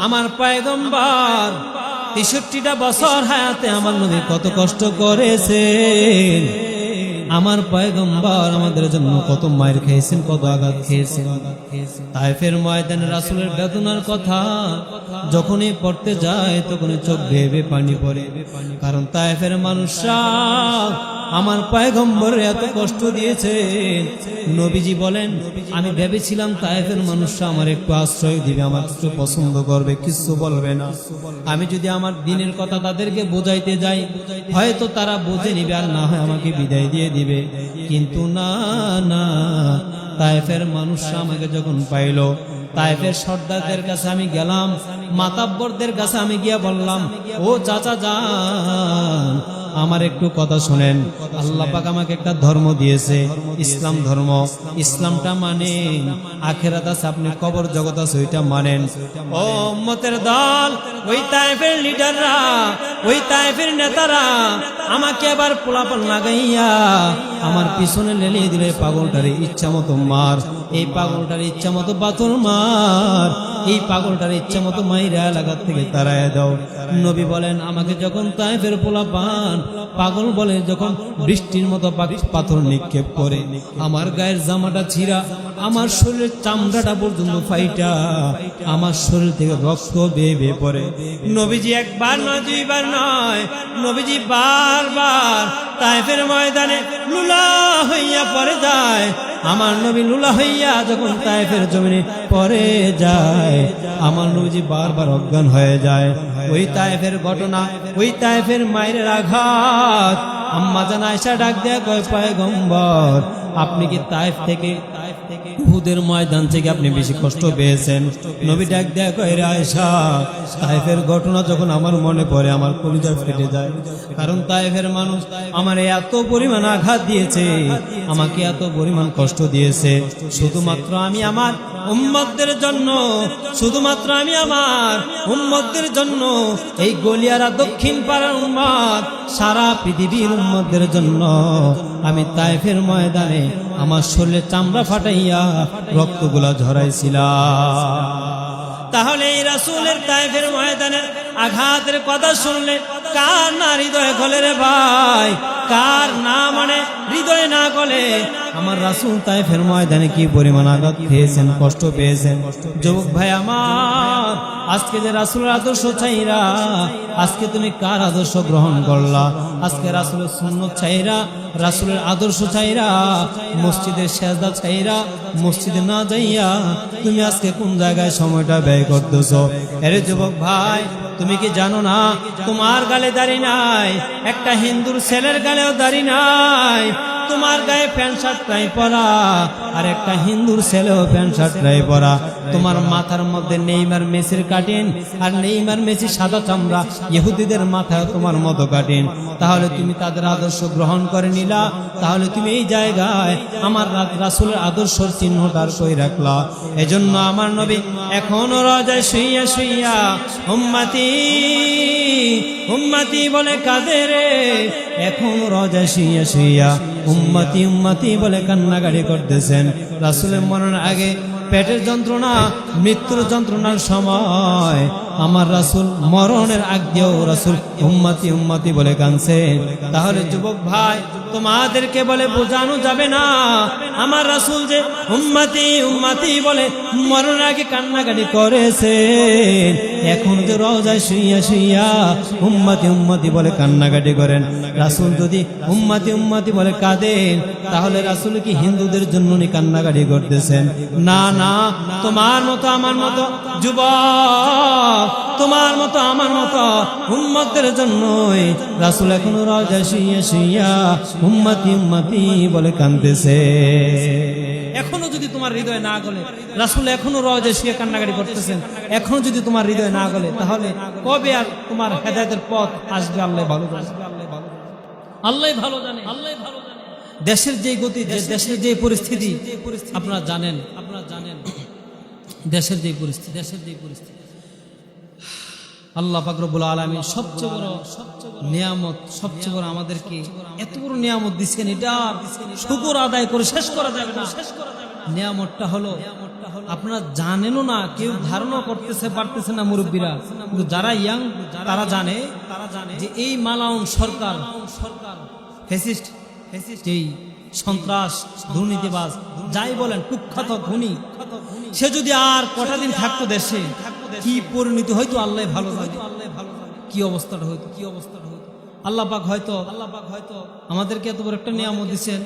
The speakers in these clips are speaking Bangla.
আমার পয়গম্বর ৬৩টা বছর হায়াতে আমার নবী কত কষ্ট করেছেন। আমার পয়গম্বর আমাদের জন্য কত মায়ের খেয়েছেন, কত আঘাত খেয়েছেন। তায়েফের ময়দানে রাসূলের বেদনার কথা যখনই পড়তে যায় তখনই চোখ ভেবে পানি পড়ে। কারণ তায়েফের মানুষরা আমার পয়গম্বরের এত কষ্ট দিয়েছেন। নবীজি বলেন, আমি ভেবেছিলাম তায়েফের মানুষরা আমার একটু আশ্রয় দিবে, আমার একটু পছন্দ করবে, কিছু বলবে না। আমি যদি আমার দিনের কথা তাদেরকে বোঝাইতে যাই হয়তো তারা বুঝে নিবে, আর না হয় আমাকে বিদায় দিয়ে দিবে। কিন্তু না না, তায়েফের মানুষরা আমাকে যখন পাইল, তায়েফের সর্দারদের কাছে আমি গেলাম, মাতাব্বরদের কাছে আমি গিয়া বললাম, ও চাচা যান, আমার একটু কথা শুনেন। আল্লাহ পাক আমাকে একটা ধর্ম দিয়েছে, ইসলাম ধর্ম। ইসলামটা মানেন, আখিরাত আছে, আপনি কবর জগৎ আছে ওইটা মানেন। ও উম্মতের দল, ওই তায়েফের লিডাররা, ওই তায়েফের নেতারা আমাকে আবার পোলাপান লাগাইয়া আমার পিছনে লেলিয়ে দিলে, পাগলটারে ইচ্ছা মতো মার, এই পাগলটার ইচ্ছা মতো বাতর মার, এই পাগলটার ইচ্ছা মতো মাইরা এলাকার থেকে তাড়ায় দাও। নবী বলেন, আমাকে যখন তায়েফের পোলাপান পাগল বলে, যখন বৃষ্টির মতো পাথর নিক্ষেপ করে, আমার গায়ের জামাটা ছিঁড়া, আমার শরীরের চামড়াটা পর্যন্ত ফাইটা, আমার শরীর থেকে রক্ত বেয়ে বেয়ে পড়ে। নবীজি একবার নয়, দুইবার নয়, নবীজি বারবার তায়েফের ময়দানে লুলা হইয়া পড়ে যায়। আমার নবী লুলা হইয়া যখন তায়েফের জমিনে পড়ে যায়, আমার নবীজি বারবার অজ্ঞান হয়ে যায়। ওই তায়েফের ঘটনা, ওই তায়েফের মায়ের আঘাত, আম্মা জান আয়েশা ডাক দেয়া কয়, পয়গম্বর আপনি কি তায়েফ থেকে, উহুদের ময়দান থেকে আপনি বেশি কষ্ট পেয়েছেন? নবী ডাক দেয়া কয়, রে আয়েশা, তায়েফের ঘটনা যখন আমার মনে পড়ে আমার কলিজা ফেটে যায়। কারণ তায়েফের মানুষ আমার এত পরিমাণ আঘাত দিয়েছে, আমাকে এত পরিমাণ কষ্ট দিয়েছে, শুধুমাত্র আমি আমার উম্মতদের জন্য, শুধুমাত্র আমি আমার উম্মতদের জন্য, এই গলিয়ারা দক্ষিণ পাড়ার উম্মত, সারা পৃথিবীর উম্মতদের জন্য আমি তায়েফের ময়দানে আমার শরীরে চামড়া ফাটাইয়া রক্তগুলা ঝরাইছিলাম। তাহলে এই রাসূলের তায়েফের ময়দানের আঘাতের কথা শুনলে কার না হৃদয় গলে রে ভাই, কার না মানে হৃদয় না গলে? আমার রাসূল তায়েফের ময়দানে কি পরিমাণ আঘাত খেয়েছেন, কষ্ট পেয়েছেন। যুবক ভাই আমার, আজকে যে রাসূলের আদর্শ চাইরা, আজকে তুমি কার আদর্শ গ্রহণ করলা? আজকে রাসূলের সুন্নাত চাইরা, রাসূলের আদর্শ চাইরা, মসজিদের সেজদা চাইরা, মসজিদে না যাইয়া তুমি আজকে কোন জায়গায় সময়টা ব্যয় করতেছো? আরে যুবক ভাই, তুমি কি জানো না তোমার গালে দাড়ি নাই, একটা হিন্দুর ছেলের গালেও দাড়ি নাই। তোমার গায়ে প্যান্ট শার্ট নাই পরা, আর একটা হিন্দুর ছেলেও প্যান্ট শার্ট নাই পরা। তোমার মাথার মধ্যে নেইমার মেসির কাটিন, আর নেইমার মেসি সাদা চামড়া, ইহুদিদের মাথায় তোমার মতো কাটিন। তাহলে তুমি তাদের আদর্শ গ্রহণ করে নিলা, তাহলে তুমি এই জায়গায় আমার রাসূলের আদর্শের চিহ্নটা কই রাখলা। এজন্য আমার নবী এখনো রোজায় শুইয়া শুইয়া উম্মতি উম্মতি বলে কাঁদে রে, এখন রোজায় শুইয়া শুইয়া উম্মতি উম্মতি বলে কান্নাকাটি করতেছেন। রাসূলের মরণের আগে পেটের যন্ত্রণা, মৃত্যুর যন্ত্রণার সময় আমার রাসূল মরণের আগেও রাসূল উম্মতি উম্মতি বলে কাঁদছেন। তাহলে যুবক ভাই, তোমাদেরকে বলে বোঝানো যাবে না আমার রাসূল যে উম্মতি উম্মতি বলে মরণের আগে কান্নাকাটি করেছে, এখন যে রোজায় শুইয়া শুইয়া উম্মতি উম্মতি বলে কান্নাকাটি করেন। রাসূল যদি উম্মতি উম্মতি বলে কাঁদেন, তাহলে রাসূল কি হিন্দুদের জন্য কান্নাকাটি করতেছেন? না না, তোমার মতো আমার মতো যুবক, তোমার মতো আমার মতো উম্মতদের জন্যই রাসূল এখনো রোজায় শুইয়া শুইয়া উম্মতি উম্মতি বলে কাঁদতেছে। এখনো যদি তোমার হৃদয় না গলে, রাসূল এখনো রোজায় শুয়ে কান্নাকাটি করতেছেন, এখনো যদি তোমার হৃদয় না গলে, তাহলে কবে আর তোমার হেদায়েতের পথ আসবে? আল্লাহ ভালো জানে, আল্লাহ ভালো জানে, আল্লাহ ভালো জানে। দেশের যে গতি, দেশের যে পরিস্থিতি আপনারা জানেন, দেশের যে পরিস্থিতি, আল্লাহ পাক রব্বুল আলামিন সবচেয়ে বড় নিয়ামত, সবচেয়ে বড় আমাদেরকে এত বড় নিয়ামত দিচ্ছেন, এটা শুকর আদায় করে শেষ করা যাবে না। নিয়ামতটা হলো আপনারা জানেনও না, কেউ ধারণা পারতেছে না মুরব্বীরা, কিন্তু যারা ইয়াং তারা জানে যে এই মালাউন সরকার ফ্যাসিস্ট এই সন্ত্রাস দুর্নীতিবাজ যাই বলেন কুখ্যাত খুনি, সে যদি আর কটা দিন থাকতো দেশে কি পরিণতি হয়তো আল্লাহ ভালো জানে, কি অবস্থাটা হয়তো আল্লাহ পাক হয়তো আমাদেরকে এত বড় একটা নিয়ামত দিচ্ছেন,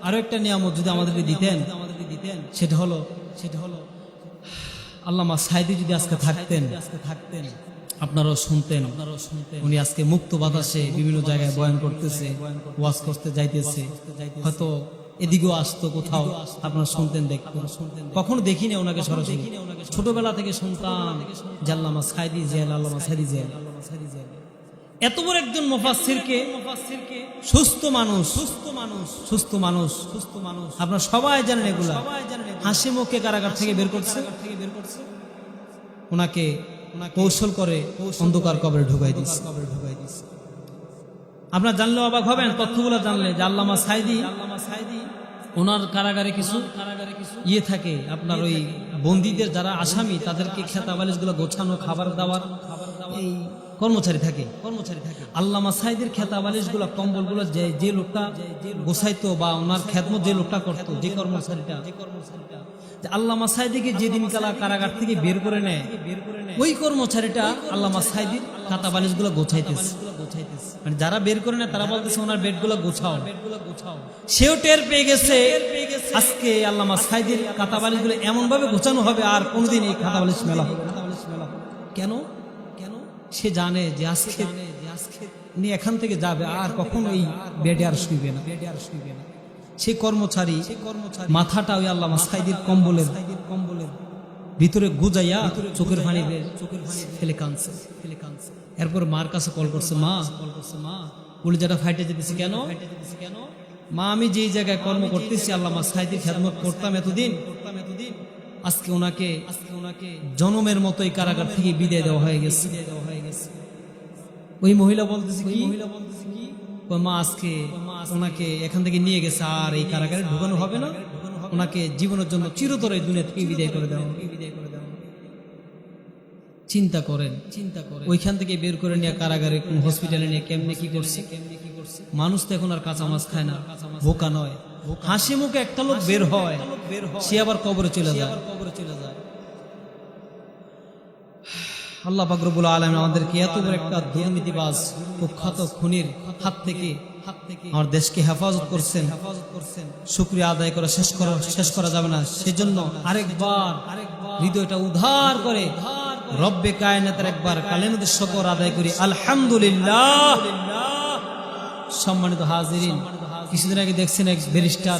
আরো একটা নিয়ামত যদি আমাদেরকে দিতেন সেটা হলো আল্লামা সাঈদী যদি আজকে থাকতেন আপনারাও শুনতেন, উনি আজকে মুক্ত বাতাসে বিভিন্ন জায়গায় বয়ান করতেছে, ওয়াজ করতে যাইতেছে, হয়তো এদিকেও আসতো কোথাও, আপনারা শুনতেন দেখতেন। কখনো দেখিনি ওনাকে সরাসরি, ছোটবেলা থেকে শুনতাম যে আল্লামা সাঈদী জেল, আল্লামা সাঈদী জেল। এত বড় একজন মুফাসসিরকে সুস্থ মানুষ আপনারা সবাই জানেন, এগুলা হাসি মুখে কারাগার থেকে বের করছে, ওনাকে কৌশল করে অন্ধকার কবরে ঢুকাই দিচ্ছে। আপনারা জানলেও অবাক হবেন তথ্যগুলো জানলে যে আল্লামা সাঈদী ওনার কারাগারে কিছু থাকে, আপনার ওই বন্দীদের যারা আসামি তাদেরকে খেতাবালিশ গুলো গোছানো, খাবার দাবার এই কর্মচারী থাকে। আল্লামা সাঈদীর খেতাবালিশ গুলো, কম্বল গুলো যে লোকটা গোছাইতো বা ওনার খেদমত যে লোকটা করতো, যে কর্মচারীটা, আল্লামা সাঈদীকে যেদিন কারাগার থেকে বের করে নেয় ওই কর্মচারীটা আল্লামা সাঈদীর খাতাবালিশ গুলো গোছাইতেছে। মানে যারা বের করে নেয় তারা বলতেছে ওনার বেড গুলো গোছাও। সেও টের পেয়ে গেছে আজকে আল্লামা সাঈদীর খাতাবালিশ গুলো এমন ভাবে গোছানো হবে আর কোনোদিন এই খাতাবালিশ মেলা হবে না। কেন সে জানে যে আজকে উনি এখান থেকে যাবে আর কখনো এই বেডে আর শুইবে না। সে কর্মচারী মাথাটা ওই আল্লামা সাঈদীর কম্বলের ভিতরে গুজাইয়া চোখের পানি ফেলে কাঁদছে। এরপর মার কাছে কল করছে, মা কলিজাটা ফাইটে যেতেছি কেন? মা আমি যেই জায়গায় কর্ম করতেছি আল্লামা সাঈদীর খেদমত করতাম এতদিন, আজকে ওনাকে জনমের মতো এই কারাগার থেকে বিদায় দেওয়া হয়ে গেছে। ওই মহিলা বলতেছে কি, মা আজকে ওনাকে এখান থেকে নিয়ে গেছে আর এই কারাগারে ঢুকানো হবে না, ওনাকে জীবনের জন্য চিরতরে এই দুনিয়া থেকে বিদায় করে দেওয়া। চিন্তা করেন ওইখান থেকে বের করে নিয়ে কারাগারে হসপিটালে নিয়ে কেমনে কি করছে। মানুষ তো এখন আর কাঁচা মাছ খায় না, বোকা নয়। হাসি মুখে একটা লোক বের হয়, সে আবার কবরে চলে যায়। আল্লাহ পাক রব্বুল আলামিন আমাদেরকে এত বড় একটা দুর্নীতিবাজ কুখ্যাত খুনির হাত থেকে আমার দেশকে হেফাজত করছেন, শুকরিয়া আদায় করে শেষ করা যাবে না। সেজন্য আরেকবার হৃদয়টা উদ্ধার করে রব্বে কায়নাতের একবার কালেমাতুশ শুকর আদায় করি, আলহামদুলিল্লাহ। সম্মানিত হাজিরিন, কিছুদিন আগে দেখছেন এক ব্যারিস্টার,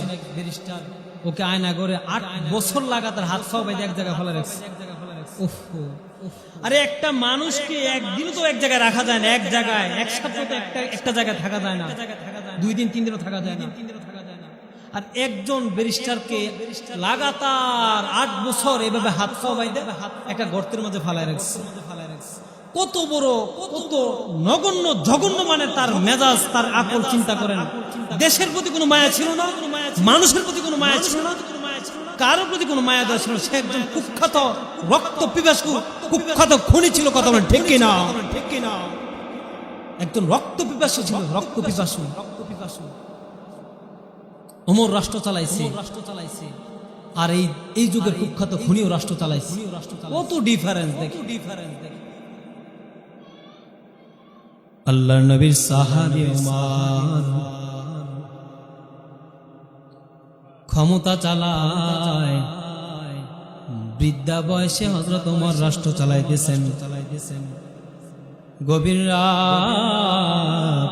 ওকে আয়না করে 8 বছর লাগাতার হাত পা বেঁধে এক জায়গায় ফেলে রাখছে। আরে একটা মানুষকে একদিন তো এক জায়গায় রাখা যায় না, এক জায়গায় এক সপ্তাহ তো একটা জায়গায় থাকা যায় না, 2 দিন 3 দিনও থাকা যায় না। আর একজন ব্যারিস্টারকে লাগাতার 8 বছর এভাবে হাত পা বেঁধে একটা গর্তের মাঝে ফেলায় রাখছে। কত বড়, কত নগণ্য জঘন্য মানে তার মেজাজ, তার আকল চিন্তা করেন। দেশের প্রতি কোনো মায়া ছিল না, মানুষের প্রতি কোনো মায়া ছিল না, কারোর প্রতি কোনো মায়া দেওয়া ছিল না। সে একজন কুখ্যাত রক্ত পিপাসু কুখ্যাত খুনি ছিল। কথা বলেন ঠিক কিনা? একজন রক্ত পিপাসু ছিল, রক্ত পিপাসু। ওমর রাষ্ট্র চালাইছে, আর এই যুগের কুখ্যাত খুনিও রাষ্ট্র চালাইছে। কত ডিফারেন্স দেখি। আল্লাহর নবীর সাহাবী ওমর ক্ষমতা চালায়, বৃদ্ধা বয়সে হযরত ওমর রাষ্ট্র চালাইতেছেন। গভীর রাত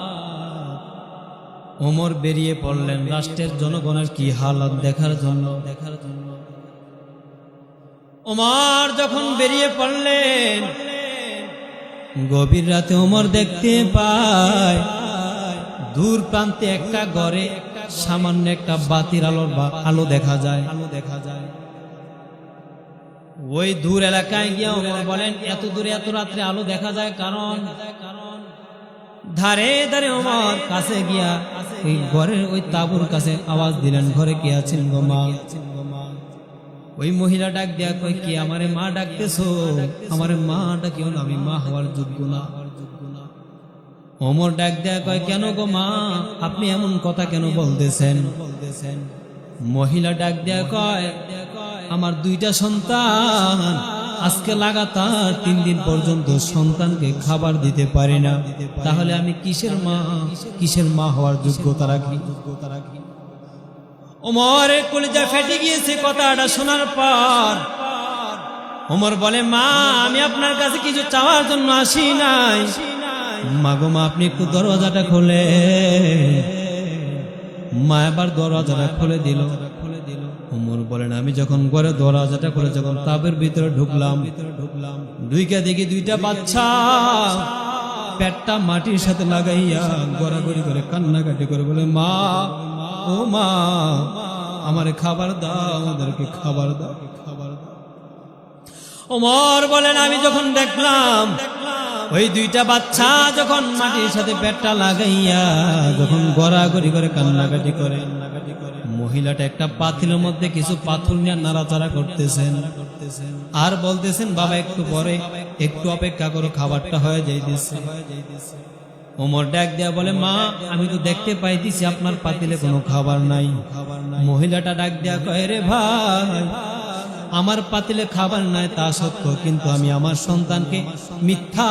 ওমর বেরিয়ে পড়লেন রাষ্ট্রের জনগণের কি হালত দেখার জন্য। ওমর যখন বেরিয়ে পড়লেন, গভীর রাতে ওমর দেখতে পায় দূর প্রান্তে একটা ঘরে সামান্য একটা বাতির আলো দেখা যায়। ওই দূর এলাকায় গিয়ে ওমর বলেন, এত দূরে এত রাত্রে আলো দেখা যায় কারণ ধারে ধারে ওমর কাছে গিয়া ওই ঘরের ওই তাঁবুর কাছে আওয়াজ দিলেন, ঘরে কে আছেন গো মা? ওই মহিলা ডাক দেয়া কয়, কি আমারে মা ডাকতেছো? আমারে মা ডাকিও না, আমি মা হওয়ার যোগ্য না। ওমর ডাক দেয়া কয়, কেন গো মা, আপনি এমন কথা কেন বলতেছেন? মহিলা ডাক দেয়া কয়, আমার দুইটা সন্তান, আজকে লাগাতার 3 দিন পর্যন্ত সন্তানকে খাবার দিতে পারি না, তাহলে আমি কিসের মা হওয়ার যোগ্যতা রাখি? ওমরের কলিজা ফেটে গিয়েছে কথাটা শোনার পর। ওমর বলে, মা, আমি আপনার কাছে কিছু চাওয়ার জন্য আসি নাই। মা গো মা, আপনি একটু দরওয়াজাটা খোলে। মা এবার দরওয়াজাটা খুলে দিল। ওমর বলেন, আমি যখন ঘরে দরওয়াজাটা খুলে যখন তাবের ভিতরে ঢুকলাম, দুইটা দেখি দুইটা বাচ্চা পেটটা মাটির সাথে লাগাইয়া গড়াগড়ি করে কান্নাকাটি করে বলে, মা, ও মা, আমারে খাবার দাও, আমাদেরকে খাবার দাও। ওমর বলেন, আমি যখন দেখলাম ওই দুইটা বাচ্চা যখন মাটির সাথে পেটটা লাগাইয়া যখন গড়াগড়ি করে কান্নাকাটি করে, মহিলাটা একটা পাতিলের মধ্যে কিছু পাথর নিয়ে নাড়াচাড়া করতেছেন আর বলতেছেন, বাবা একটু পরে, একটু অপেক্ষা করো, খাবারটা হয়ে যাইতেছে। ওমর ডাক দেয়া বলে, মা, আমি তো দেখতে পাইতেছি আপনার পাতিলে কোনো খাবার নাই। মহিলাটা ডাক দেয়া কয়, রে ভাই, আমার পাতিলে খাবার নাই তা সত্য, কিন্তু আমি আমার সন্তানকে মিথ্যা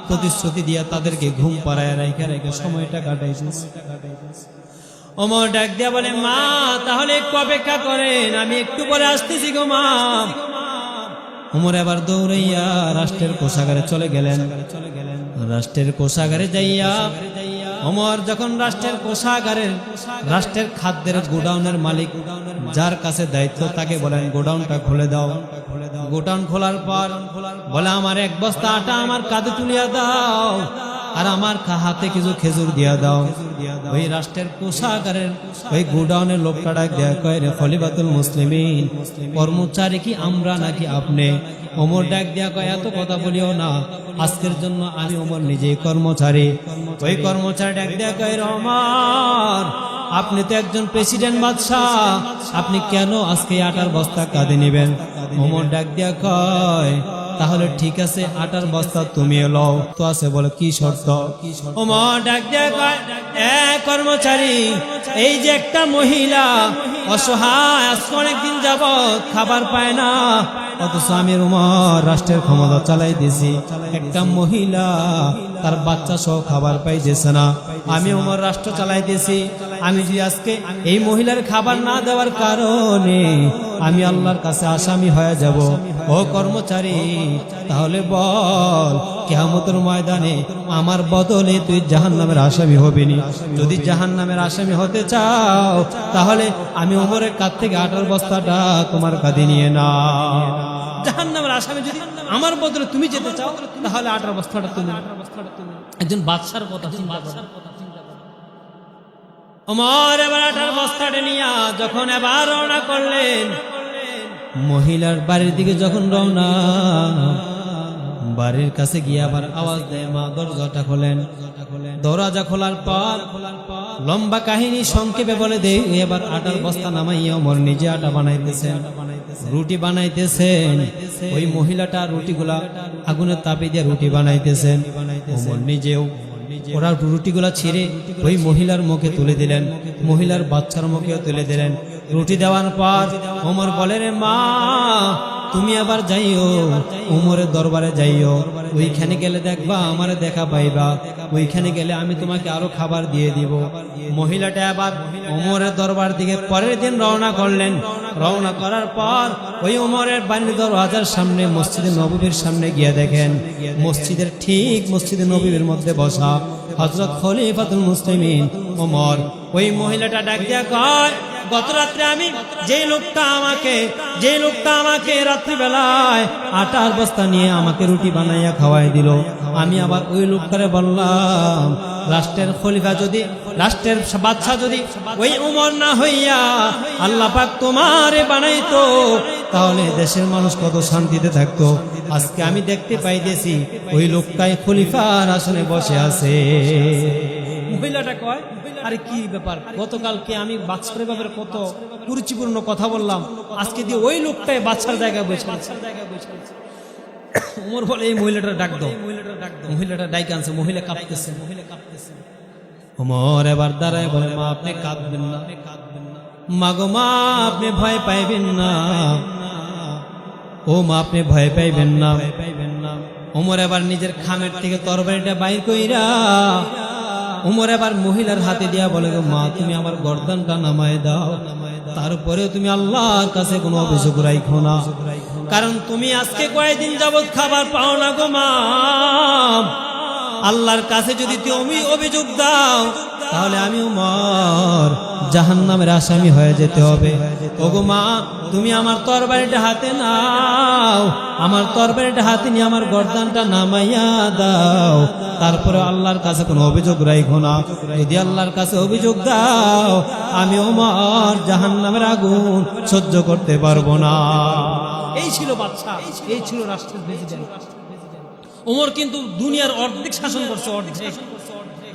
প্রতিশ্রুতি দিয়া তাদেরকে ঘুম পাড়ায় রেখে সময়টা কাটাইছি। ওমর ডাক দেয়া বলে, মা, তাহলে একটু অপেক্ষা করেন, আমি একটু পরে আসতেছি গো মা। ওমর এবার দৌড়াইয়া রাষ্ট্রের কোষাগারে চলে গেলেন। রাষ্ট্রের কোষাগারে যাইয়া ওমর যখন রাষ্ট্রের খাদ্যের গোডাউনের মালিক যার কাছে দায়িত্ব তাকে বলেন, গোডাউনটা খুলে দাও। গোডাউন খোলার পর বলে, আমার 1 বস্তা আটা আমার কাঁধে তুলিয়া দাও আর আমার হাতে কিছু খেজুর দিয়া দাও। ওই রাষ্ট্রের কোষাগারের ওই গোডাউনের লোকটা ডাক দেয়া কয়, রে খলিফাতুল মুসলিমিন, কর্মচারী কি আমরা নাকি আপনি? ওমর ডাক দেয়া কয়, এত কথা বলিও না, আজকের জন্য আমি ওমর নিজেই কর্মচারী। ওই কর্মচারী ডাক দেয়া কয়, ওমর, আপনি তো একজন প্রেসিডেন্ট বাদশাহ, আপনি কেন আজকে আটার বস্তা কাঁধে নেবেন? ওমর ডাক দেয়া কয়, তাহলে ঠিক আছে, আটার বস্তা তুমি লও তো আছে, বলে কি শর্ত? ওমর ডাক দেয়া কয়, কর্মচারী, এই যে একটা মহিলা অসহায়, আজকে অনেকদিন যাবত খাবার পায় না, অথচ আমি ওমর রাষ্ট্রের ক্ষমতা চালাই দিছি, একটা মহিলা তার বাচ্চা সহ খাবার পাইতেছে না, আমি ওমর রাষ্ট্র চালাইতেছি, আমি যদি আজকে এই মহিলার খাবার না দেওয়ার কারণে আমি আল্লাহর কাছে আসামি হয়ে যাব। ও কর্মচারী, তাহলে বল, কিয়ামতের ময়দানে আমার বদলে তুই জাহান্নামের আসামি হবি নি? যদি জাহান্নামের আসামি হতে চাও, তাহলে আমি ওমরের কাছ থেকে আটার বস্তাটা তোমার কাঁধে নিয়ে না। জাহান্নামের আসামি যদি আমার বদলে তুমি যেতে চাও, তাহলে আটার বস্তাটা তুমি। একজন বাদশার কথা চিন্তা করো। ওমর এবার আটার বস্তাটা নিয়ে যখন এবার রওনা করলেন, মহিলার বাড়ির দিকে যখন রওনা, বাড়ির কাছে গিয়ে আবার আওয়াজ দেয়, মা, দরজাটা খোলেন। দরজা খোলার পর লম্বা কাহিনী সংক্ষেপে বলে দেয়, এবার আটার বস্তা নামাইয়া ওমর নিজে আটা বানাইতেছেন, রুটি বানাইতেছেন। ওই মহিলাটা রুটিগুলা আগুনের তাপে দিয়ে রুটি বানাইতেছেন, ওমর নিজেও ওরা রুটিগুলা ছিঁড়ে ওই মহিলার মুখে তুলে দিলেন, মহিলার বাচ্চার মুখেও তুলে দিলেন। রুটি দেওয়ার পর ওমর বলে, রে মা, তুমি আবার যাইও ওমরের দরবারে যাইও, ওইখানে গেলে দেখবা আমারে দেখা পাইবা, ওইখানে গেলে আমি তোমাকে আরো খাবার দিয়ে দিব। মহিলাটা আবার ওমরের দরবার দিকে পরের দিন রওনা করলেন। রওনা করার পর ওই ওমরের বাড়ির দরওয়াজার সামনে মসজিদে নববীর সামনে গিয়ে দেখেন, মসজিদে নববীর মধ্যে বসা হযরত খলিফাতুল মুসলিমিন ওমর। ওই মহিলাটা ডাক দিয়া কয়, গত রাত্রে আমি যে লোকটা আমাকে রাত্রিবেলায় আটার বস্তা নিয়ে আমাকে রুটি বানাইয়া খাওয়াই দিল, আমি আবার ওই লোকটারে বললাম, রাষ্ট্রের খলিফা যদি, রাষ্ট্রের বাদশা যদি ওই উমর না হইয়া আল্লাহ পাক তোমারে বানাইতো, তাহলে দেশের মানুষ কত শান্তিতে থাকতো। আজকে আমি দেখতে পাইতেছি ওই লোকটাই খলিফার আসনে বসে আছে। মহিলাটা কয়, আরে কি ব্যাপার, গতকালকে আমি বাদশার ব্যাপারে কত কুরুচিপূর্ণ কথা বললাম, আজকে দিয়ে ওই লোকটাই বাদশার জায়গায় বসে আছে। ওমর বলে, এই মহিলাটা ডাক দাও। মহিলাটা ডাইকে আনছে, মহিলা কাঁপতেছে। ওমর এবার দাঁড়ায় বলে, মা আপনি কাঁদবেন না, মা গো মা আপনি ভয় পাইবেন না, ও মা আপনি ভয় পাইবেন না। ওমর এবার নিজের খামের থেকে তরবারিটা বাইর কইরা ওমর এবার মহিলার হাতে দিয়া বলে, গো মা তুমি আমার গর্দানটা নামায় দাও, তারপরেও তুমি আল্লাহর কাছে কোনো অভিযোগ রাখো না, কারণ তুমি আজকে কয়েকদিন যাবৎ খাবার পাও না গো মা। আল্লাহর কাছে যদি তুমি অভিযোগ দাও তাহলে আমি ওমর জাহান্নামের আসামি হয়ে যেতে হবে। ওগো মা তুমি আমার তরবারিটা হাতে নাও, আমার তরবারিটা হাতে নিয়ে আমার গর্দানটা নামাইয়া দাও, তারপরে আল্লাহর কাছে কোনো অভিযোগ রাখো না। যদি আল্লাহর কাছে অভিযোগ দাও আমি ওমর জাহান্নামের আগুন সহ্য করতে পারবো না। এই ছিল বাদশা, এই ছিল রাষ্ট্রের প্রেসিডেন্ট। ওমর কিন্তু দুনিয়ার অর্ধেক শাসন করছে, অর্ধেক।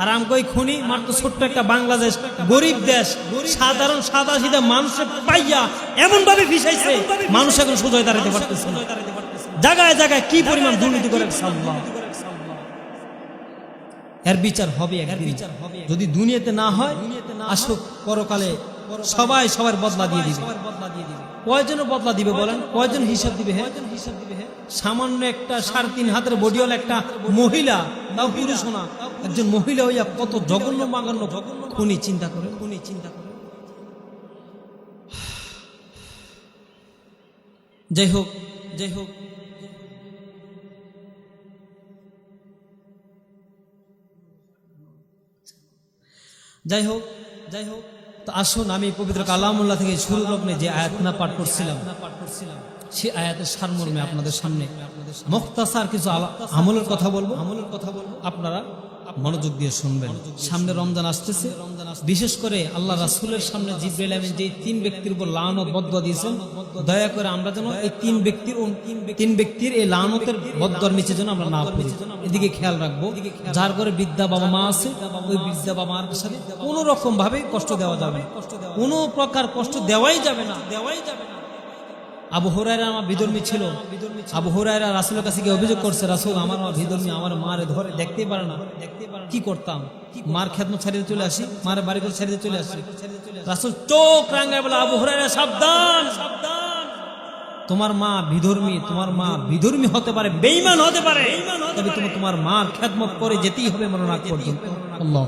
আর আমকই খুনি মাত্র ছোট্ট একটা বাংলাদেশ, গরিব দেশ, সাধারণ সাদা সিধা মানুষের পাইয়া এমন ভাবে ফিসাইছে, মানুষ এখন সোজা দাঁড়াতে পারতেছে না। জায়গায় জায়গায় কি পরিমাণ দুর্নীতি করে, এর বিচার হবে একদিন। যদি দুনিয়াতে না হয়, আসুক পরকালে সবাই সবার বদলা দিয়ে দিবে। কয়জনের বদলা দিবে বলেন, কয়জন হিসাব দিবে? হ্যাঁ, সামান্য একটা 3.5 হাতের বডিওয়ালা একটা মহিলা, তাও পুরুষ না, একজন মহিলা হইয়া কত জঘন্য মাগন্য খুনি, চিন্তা করে। যাই হোক তো আসুন আমি পবিত্র কালামুল্লাহ থেকে শুরু লগ্নে যে আয়াতনা পাঠ করছিলাম, সে আয়াতের সারমর্মে আপনাদের সামনে মুখতাসার কিছু আমলের কথা বলবো। আপনারা মনোযোগ দিয়ে শুনবেন। সামনে রমজান আসতেছে, বিশেষ করে আল্লাহ রাসূলের সামনে জিবরাইল আমিন যে 3 ব্যক্তির উপর লানত বদদুয়া দিয়েছেন, দয়া করে আমরা যেন এই 3 ব্যক্তির এই লানতের বদদুয়ার নিচে যেন আমরা না পড়ি, এদিকে খেয়াল রাখবো। যার ঘরে বৃদ্ধা বাবা মা আছে, ওই বৃদ্ধা বাবা মার সাথে কোনো রকম ভাবে কষ্ট দেওয়া যাবে না, কোনো প্রকার কষ্ট দেওয়াই যাবে না। আবু হুরায়রা আমার বিধর্মী ছিল। আবু হুরায়রা রাসূলের কাছে গিয়ে অভিযোগ করছে, রাসূল আমার মা বিধর্মী, আমার মারে ধরে দেখতেই পারে না, কি করতাম? মার খেদমত ছাড়িয়ে চলে আসি, মার বাড়ি করে ছাড়িয়ে চলে আসি। রাসূল চোখ রাঙায় বলে, আবু হুরায়রা সাবধান, তোমার মা বিধর্মী, তোমার মা বিধর্মী হতে পারে, বেঈমান হতে পারে, তবে তুমি তোমার মার খেদমত করে যেতেই হবে মরণাগ পর্যন্ত। আল্লাহ।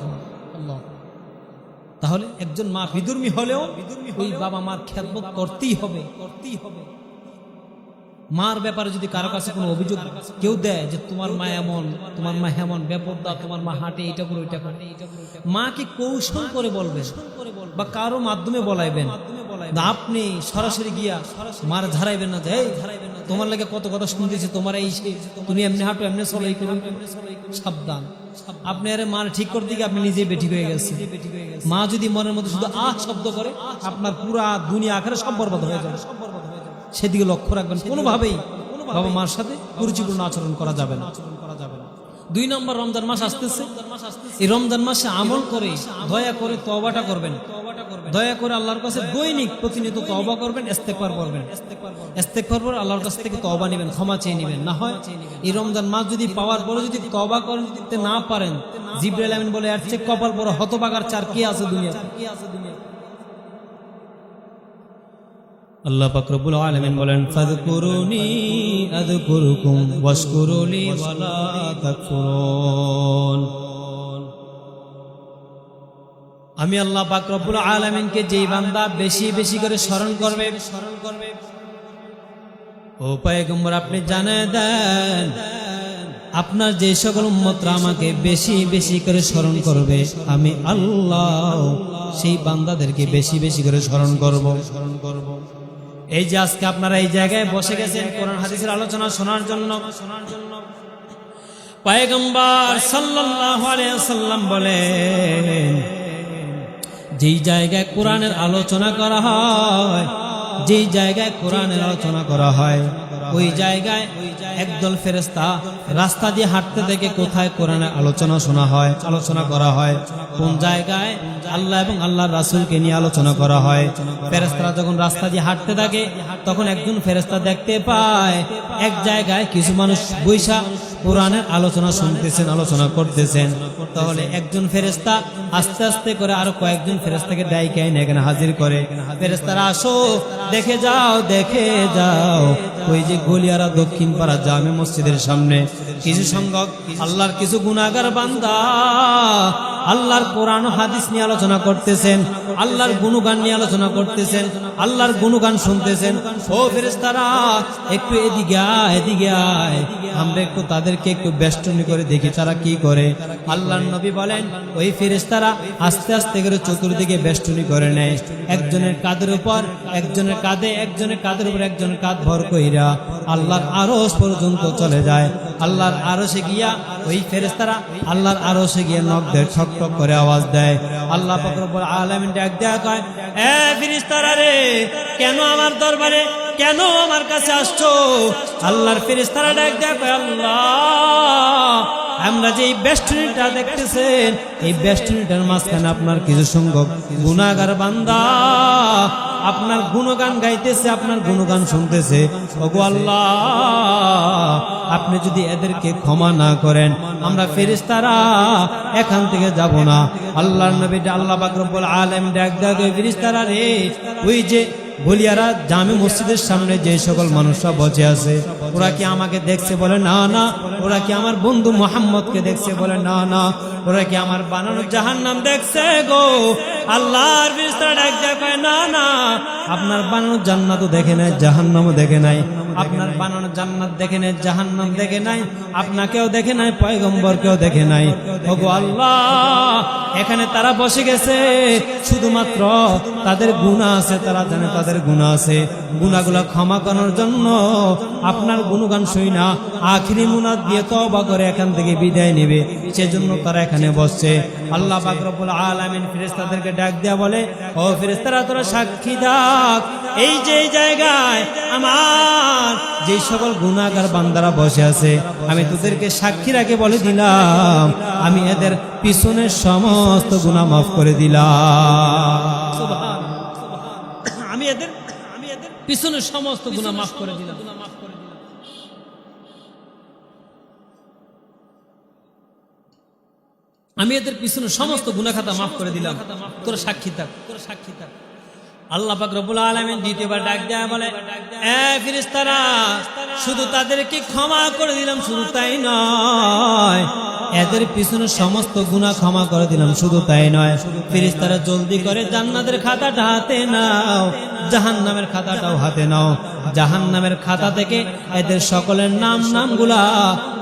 তাহলে একজন মা বিধর্মী হলেও ওই বাবা মার খেদমত করতেই হবে। মার ব্যাপারে যদি কারো কাছে কোনো অভিযোগ কেউ দেয় যে তোমার মা এমন, তোমার মা এমন বেপরদা, তোমার মা হাঁটে, এটা করে ওইটা করে, মাকে কৌশল করে বলবেন বা কারো মাধ্যমে বলাইবেন, আপনি সরাসরি গিয়া মার ঝাড়াইবেন না, যে তোমার লাগে কত কথা শুনতেছি, তোমার এই তুমি এমনি হাঁটো, এমনি চলো, এই করো, সাবধান। আপনি আরে মার ঠিক করতে গিয়ে আপনি নিজেই বেঠিক হয়ে গেছে। মা যদি মনের মধ্যে শুধু আহ শব্দ করে, আপনার পুরা দুনিয়া আখেরে সব বরবাদ হয়ে যাবে। সেদিকে লক্ষ্য রাখবেন, কোনোভাবেই বাবা মার সাথে কুরুচিপূর্ণ আচরণ করা যাবে না। 2 নম্বর, রমজান মাস আসতেছে। এই রমজান মাসে আমল করে দয়া করে তওবাটা করবেন, দয়া করে আল্লাহর কাছে দৈনিক প্রতিনিয়ত তওবা করবেন, ইস্তেগফার করবেন। ইস্তেগফার করে আল্লাহর কাছ থেকে তওবা নেবেন, ক্ষমা চেয়ে নেবেন। না হয় এই রমজান মাস যদি পাওয়ার পরে যদি তওবা করতে না পারেন, জিবরাইল আমিন বলে, এর চেয়ে কপাল বড় হতভাগার চার কে আছে দুনিয়াতে? আল্লাহ পাক রব্বুল আলামিন বলেন, ফাযকুরুনি আযকুরুকুম ওয়াশকুরুলি ওয়ালা তাকফুরুন। আমি আল্লাহ পাক রব্বুল আলামিনকে যেই বান্দা বেশি বেশি করে স্মরণ করবে, ও পয়গম্বর আপনি জানায় দেন, আপনার যে সকল উম্মতরা আমাকে বেশি বেশি করে স্মরণ করবে, আমি আল্লাহ সেই বান্দাদেরকে বেশি বেশি করে স্মরণ করব। এই যে আজকে আপনারা এই জায়গায় বসে গেছেন কোরআন হাদিসের আলোচনা শোনার জন্য, পয়গম্বর সাল্লাল্লাহু আলাইহি ওয়াসাল্লাম বলেন, যেই জায়গায় কোরআনের আলোচনা করা হয়, যেই জায়গায় কোরআনের আলোচনা করা হয়, ওই জায়গায় একদল ফেরেশতা রাস্তা দিয়ে হাঁটতে থেকে কোথায় কোরআনের আলোচনা শোনা হয়, আলোচনা করা হয়, কোন জায়গায় আল্লাহ এবং আল্লাহর রাসূলকে নিয়ে আলোচনা করা হয়। ফেরেশতারা যখন রাস্তা দিয়ে হাঁটতে থাকে তখন একজন ফেরেশতা দেখতে পায় এক জায়গায় কিছু মানুষ বৈশা কোরআনের আলোচনা শুনতেছেন, আলোচনা করতেছেন। তাহলে একজন ফেরেশতা আস্তে আস্তে করে আরো কয়েকজন ফেরেশতাকে ডাইকে এনে এখানে হাজির করে, ফেরেশতারা আসো দেখে যাও, দেখে যাও ওই যে গলিয়ারা দক্ষিণ পাড়া জামে মসজিদের সামনে কিছু সংখ্যক আল্লাহর কিছু গুনাহগার বান্দা আল্লাহর কোরআন হাদিস নিয়ে আলোচনা করতেছেন, আল্লাহর গুণগান নিয়ে আলোচনা করতেছেন, আল্লাহর গুণগান শুনতেছেন। ও ফেরেশতারা একটু এদিকে আয়, এদিকে আয়, আমরা একটু তাদেরকে একটু বেষ্টনী করে দেখি তারা কি করে। আল্লাহর নবী বলেন ওই ফেরেশতারা আস্তে আস্তে করে চতুর্দিকে বেষ্টনী করে নেয়, একজনের কাঁধের উপর একজনের কাঁধে, একজনের কাঁধের উপর একজনের কাঁধ ভর কইরা আল্লাহর আরশ পর্যন্ত চলে যায়। আল্লাহর আরশে গিয়া ওই ফেরেশতারা আল্লাহর আরশে গিয়ে নখ দেয়, ঠক ঠক করে আওয়াজ দেয়। আল্লাহ পাক রব্বুল আলামিন ডাক দেয়া কয়, এ ফেরেশতারা রে, কেন আমার দরবারে, কেন আমার কাছে আসছো? আল্লাহর ফেরেশতারা ডাক দেয়া কয়, আল্লাহ আমরা যে এই বেষ্টনীটা দেখতেছেন এই বেষ্টনীটার মাঝখানে আপনার কিছু সংখ্যক গুনাহগার বান্দা আপনার গুণগান গাইতেছে, আপনার গুণগান শুনতেছে। ওগো আল্লাহ, আপনি যদি এদেরকে ক্ষমা না করেন আমরা ফেরেশতারা এখান থেকে যাব না। আল্লাহর নবী আল্লাহ পাক রব্বুল আলামিন ডাক দেয়া কয়, ফেরেশতারা রে, ওই যে বলিয়ারা জামে মসজিদের সামনে যে সকল মানুষরা বসে আছে ওরা কি আমাকে দেখছে? বলে না না। ওরা কি আমার বন্ধু মুহাম্মদকে দেখছে? বলে না না। ওরা কি আমার বানানো জাহান্নাম দেখছে গো? আল্লাহর ফেরেশতারা ডাক দেয়া কয়, না না, আপনার বানানো জান্নাতও দেখে নাই, জাহান্নামও দেখে নাই। আপনার বানানো জান্নাত দেখে নাই, জাহান্নাম দেখে নাই, আপনাকেও দেখে নাই, পয়গম্বরকেও দেখে নাই। ওগো আল্লাহ, এখানে তারা বসে গেছে শুধুমাত্র তাদের গুনাহ আছে, তারা জানে তাদের গুনাহ আছে, গুনাহগুলো ক্ষমা করার জন্য আপনার গুণগান শুই না আখিরি মুনাত দিয়ে তওবা করে এখান থেকে বিদায় নেবে, সেজন্য তারা এখানে বসছে। আল্লাহ পাক রব্বুল আলামিন ফেরেশতাদেরকে ডাক দেয়া বলে, ও ফেরেশতারা তোরা সাক্ষী থাক, এই যে জায়গায় আমার যে সকল গুনাহগার বান্দারা বসে আছে আমি তোদেরকে সাক্ষী রাখে বলে দিলাম আমি এদের পিছনের সমস্ত গুনাহ মাফ করে দিলাম। সুবহানাল্লাহ, আমি এদের পিছনের সমস্ত গুনাহ মাফ করে দিলাম। আমি এদের পিছনে সমস্ত গুনাহ খাতা মাফ করে দিলাম, তোরা সাক্ষী থাক, তোরা সাক্ষী থাক। আল্লাহ পাক রব্বুল আলামিন দ্বিতীয়বার ডাক দেয়া বলে, এ ফেরেশতারা, শুধু তাদেরকে ক্ষমা করে দিলাম, শুধু তাই নয়, এদের পিছনে সমস্ত গুনাহ ক্ষমা করে দিলাম, শুধু তাই নয়, ফেরেশতারা জলদি করে জান্নাতের খাতাটা হাতে নাও, জাহান্নামের খাতাটাও হাতে নাও। জাহান্নামের খাতা থেকে এদের সকলের নামগুলা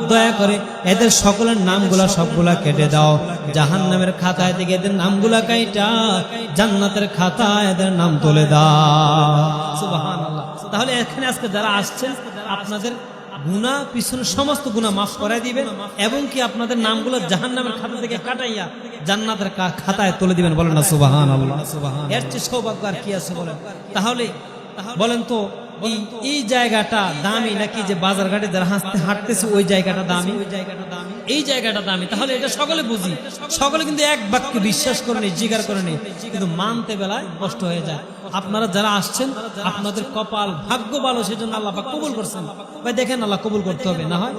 দয়া করে এদের সকলের নামগুলা সবগুলা কেটে দাও। জাহান্নামের খাতায় থেকে এদের নামগুলা কাইটা জান্নাতের খাতায় এদের নাম তুলে দাও। সুবহানাল্লাহ। তাহলে এখানে আজকে যারা আসছেন আপনাদের গুনাহ পিছনের সমস্ত গুনাহ মাফ করাই দিবেন এবং কি আপনাদের নামগুলো জাহান্নামের খাতা থেকে কাটাইয়া জান্নাতের খাতায় তুলে দিবেন। বলেন না সুবহানাল্লাহ। এর চেয়ে সৌভাগ্য আর কি আছে বলেন? তাহলে বলেন তো এই জায়গাটা দামি নাকি যে বাজার ঘাটে যারা হাঁটতেছে ওই জায়গাটা দামি? এই জায়গাটা দামি। তাহলে এটা সকলে বুঝি, সকলে কিন্তু এক বাক্যে বিশ্বাস করে নেই, জিজ্ঞাসা করে নেই, কিন্তু মানতে বেলায় কষ্ট হয়ে যায়। আপনারা যারা আসছেন আপনাদের কপাল ভাগ্য ভালো, সেজন্য আল্লাহ পাক কবুল করছেন। ভাই দেখেন, আল্লাহ কবুল করতে হবে, না হয়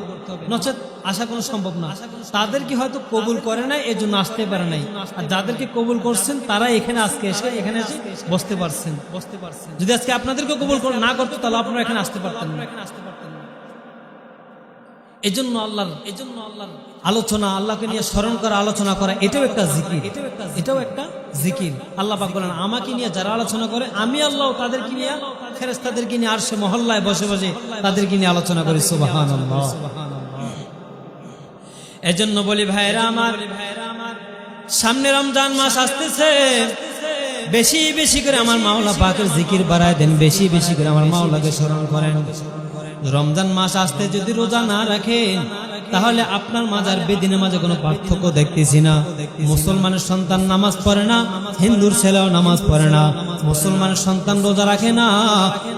নচেত আসা কোনো সম্ভব না। তাদের কি হয়তো কবুল করে নাই এজন্য আসতে পারে নাই, আর যাদেরকে কবুল করছেন তারা এখানে আজকে এসে বসতে পারছেন। যদি আজকে আপনাদেরকে কবুল না করতো তাহলে আপনারা এখানে আসতে পারতেন না। এজন্য আল্লাহর আলোচনা, আল্লাহকে নিয়ে স্মরণ করা, আলোচনা করা, এটাও একটা জিকির, এটাও একটা জিকির। আল্লাহ পাক বলেন, আমাকে নিয়ে যারা আলোচনা করে আমি আল্লাহ তাদেরকে নিয়ে, ফেরেশতাদেরকে নিয়ে আরশে মহল্লায় বসে বসে তাদেরকে নিয়ে আলোচনা করি। সুবহানাল্লাহ। এজন্য বলি ভাইরা আমার, সামনে রমজান মাস আসতেছে, বেশি বেশি করে আমার মাওলা পাকের জিকির বাড়ায় দেন, বেশি বেশি করে আমার মাওলাকে স্মরণ করেন। রমজান মাস আসতে যদি রোজা না রাখেন তাহলে আপনার মাঝে বেদিনের মাঝে কোনো পার্থক্য দেখতেছি না। মুসলমানের সন্তান নামাজ পড়ে না, হিন্দুর ছেলেও নামাজ পড়ে না, মুসলমানের সন্তান রোজা রাখে না,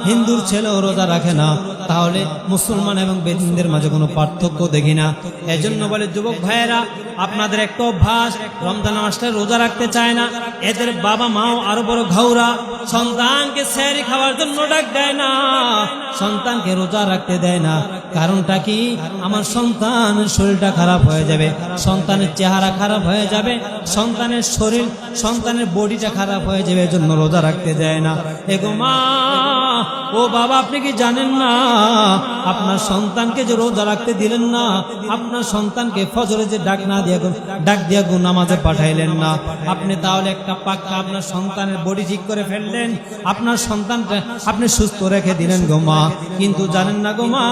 হিন্দুর ছেলেও রোজা রাখে না, তাহলে মুসলমান এবং বেদিনদের মাঝে কোনো পার্থক্য দেখি না। এজন্য বলে যুবক ভাইয়েরা, আপনাদের একটা অভ্যাস, রমজান মাসটা রোজা রাখতে চায় না, এদের বাবা মাও আরো বড় ঘাউরা, সন্তানকে সেহরি খাওয়ার জন্য ডাক দেয় না, সন্তানকে রোজা রাখতে দেয় না। কারণটা কি? আমার সন্তানের শরীরটা খারাপ হয়ে যাবে, সন্তানের চেহারা খারাপ হয়ে যাবে, সন্তানের শরীর, সন্তানের বডিটা খারাপ হয়ে যাবে, এজন্য রোজা রাখতে দেয় না। এগো মা, ও বাবা, আপনি কি জানেন না আপনার সন্তানকে যে রোজা রাখতে দিলেন না, আপনার সন্তানকে ফজরে যে ডাক দিয়া নামাজে পাঠাইলেন না, আপনি তাহলে একটা পাক্কা আপনার সন্তানের বডি ঠিক করে ফেললেন, আপনার সন্তানকে আপনি সুস্থ রেখে দিলেন গো মা। কিন্তু জানেন না গো মা,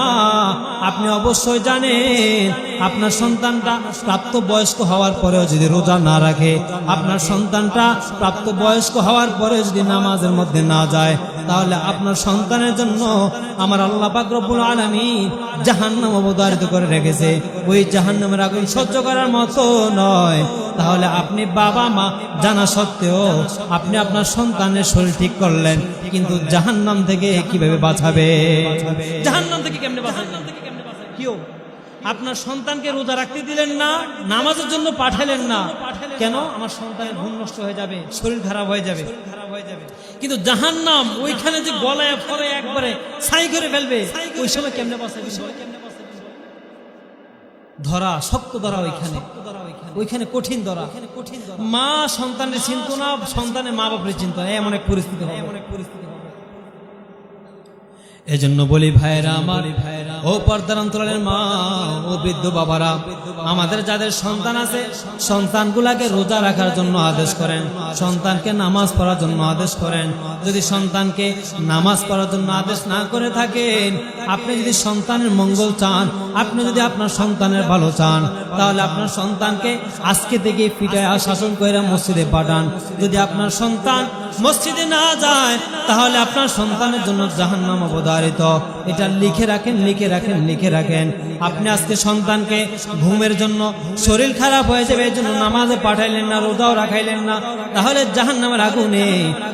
আপনি অবশ্যই জানেন আপনার সন্তানটা প্রাপ্ত বয়স্ক হওয়ার পরেও যদি রোজা না রাখে, আপনার সন্তানটা প্রাপ্ত বয়স্ক হওয়ার পরে যদি নামাজের মধ্যে না যায়, তাহলে আপনার সন্তানের জন্য আমার আল্লাহ পাক রব্বুল আলামিন জাহান্নাম অবধারিত করে রেখেছে। ওই জাহান্নামের আগুন সহ্য করার মতো নয়। তাহলে আপনি বাবা মা জানা সত্ত্বেও আপনি আপনার সন্তানের শরীর ঠিক করলেন, কিন্তু জাহান্নাম থেকে কিভাবে বাঁচাবে? জাহান্নাম থেকে কেমনে বাঁচাবে? কিও আপনার সন্তানকে রোজা রাখতে দিলেন না, নামাজের জন্য পাঠালেন না, কেন? আমার সন্তানের ঘুম নষ্ট হয়ে যাবে, শরীর খারাপ হয়ে যাবে। কিন্তু জাহান্নাম ওইখানে যে গলায় পরে একবারে ছাই করে ফেলবে, ওই সময় কেমনে বাঁচাবে? ধরা, শক্ত ধরা, ওইখানে কঠিন ধরা। মা সন্তানের চিন্তা না, সন্তানের মা বাপের চিন্তা, এমন এক পরিস্থিতি হবে। এজন্য বলি ভাইরা আমার, ও পর্দার অন্তরালের মা, ও বৃদ্ধ বাবারা, আমাদের যাদের সন্তান আছে, সন্তানগুলাকে রোজা রাখার জন্য আদেশ করেন, সন্তানকে নামাজ পড়ার জন্য আদেশ করেন। যদি সন্তানকে নামাজ পড়ার জন্য আদেশ না করে থাকেন, আপনি যদি সন্তানের মঙ্গল চান, আপনি যদি আপনার সন্তানের ভালো চান, তাহলে আপনার সন্তানকে আজকে থেকে পিটায় শাসন করে মসজিদে পাঠান। যদি আপনার সন্তান মসজিদে না যায়, তাহলে আপনার সন্তানের জন্য জাহান্নাম অবধারিত। এটা লিখে রাখেন, লিখে রাখেন, লিখে রাখেন। আপনি আজকে সন্তানকে ঘুমের জন্য, শরীর খারাপ হয়ে যাবে এই জন্য নামাজে পাঠাইলেন না, রোজাও রাখাইলেন না, তাহলে জাহান্নামের আগুনে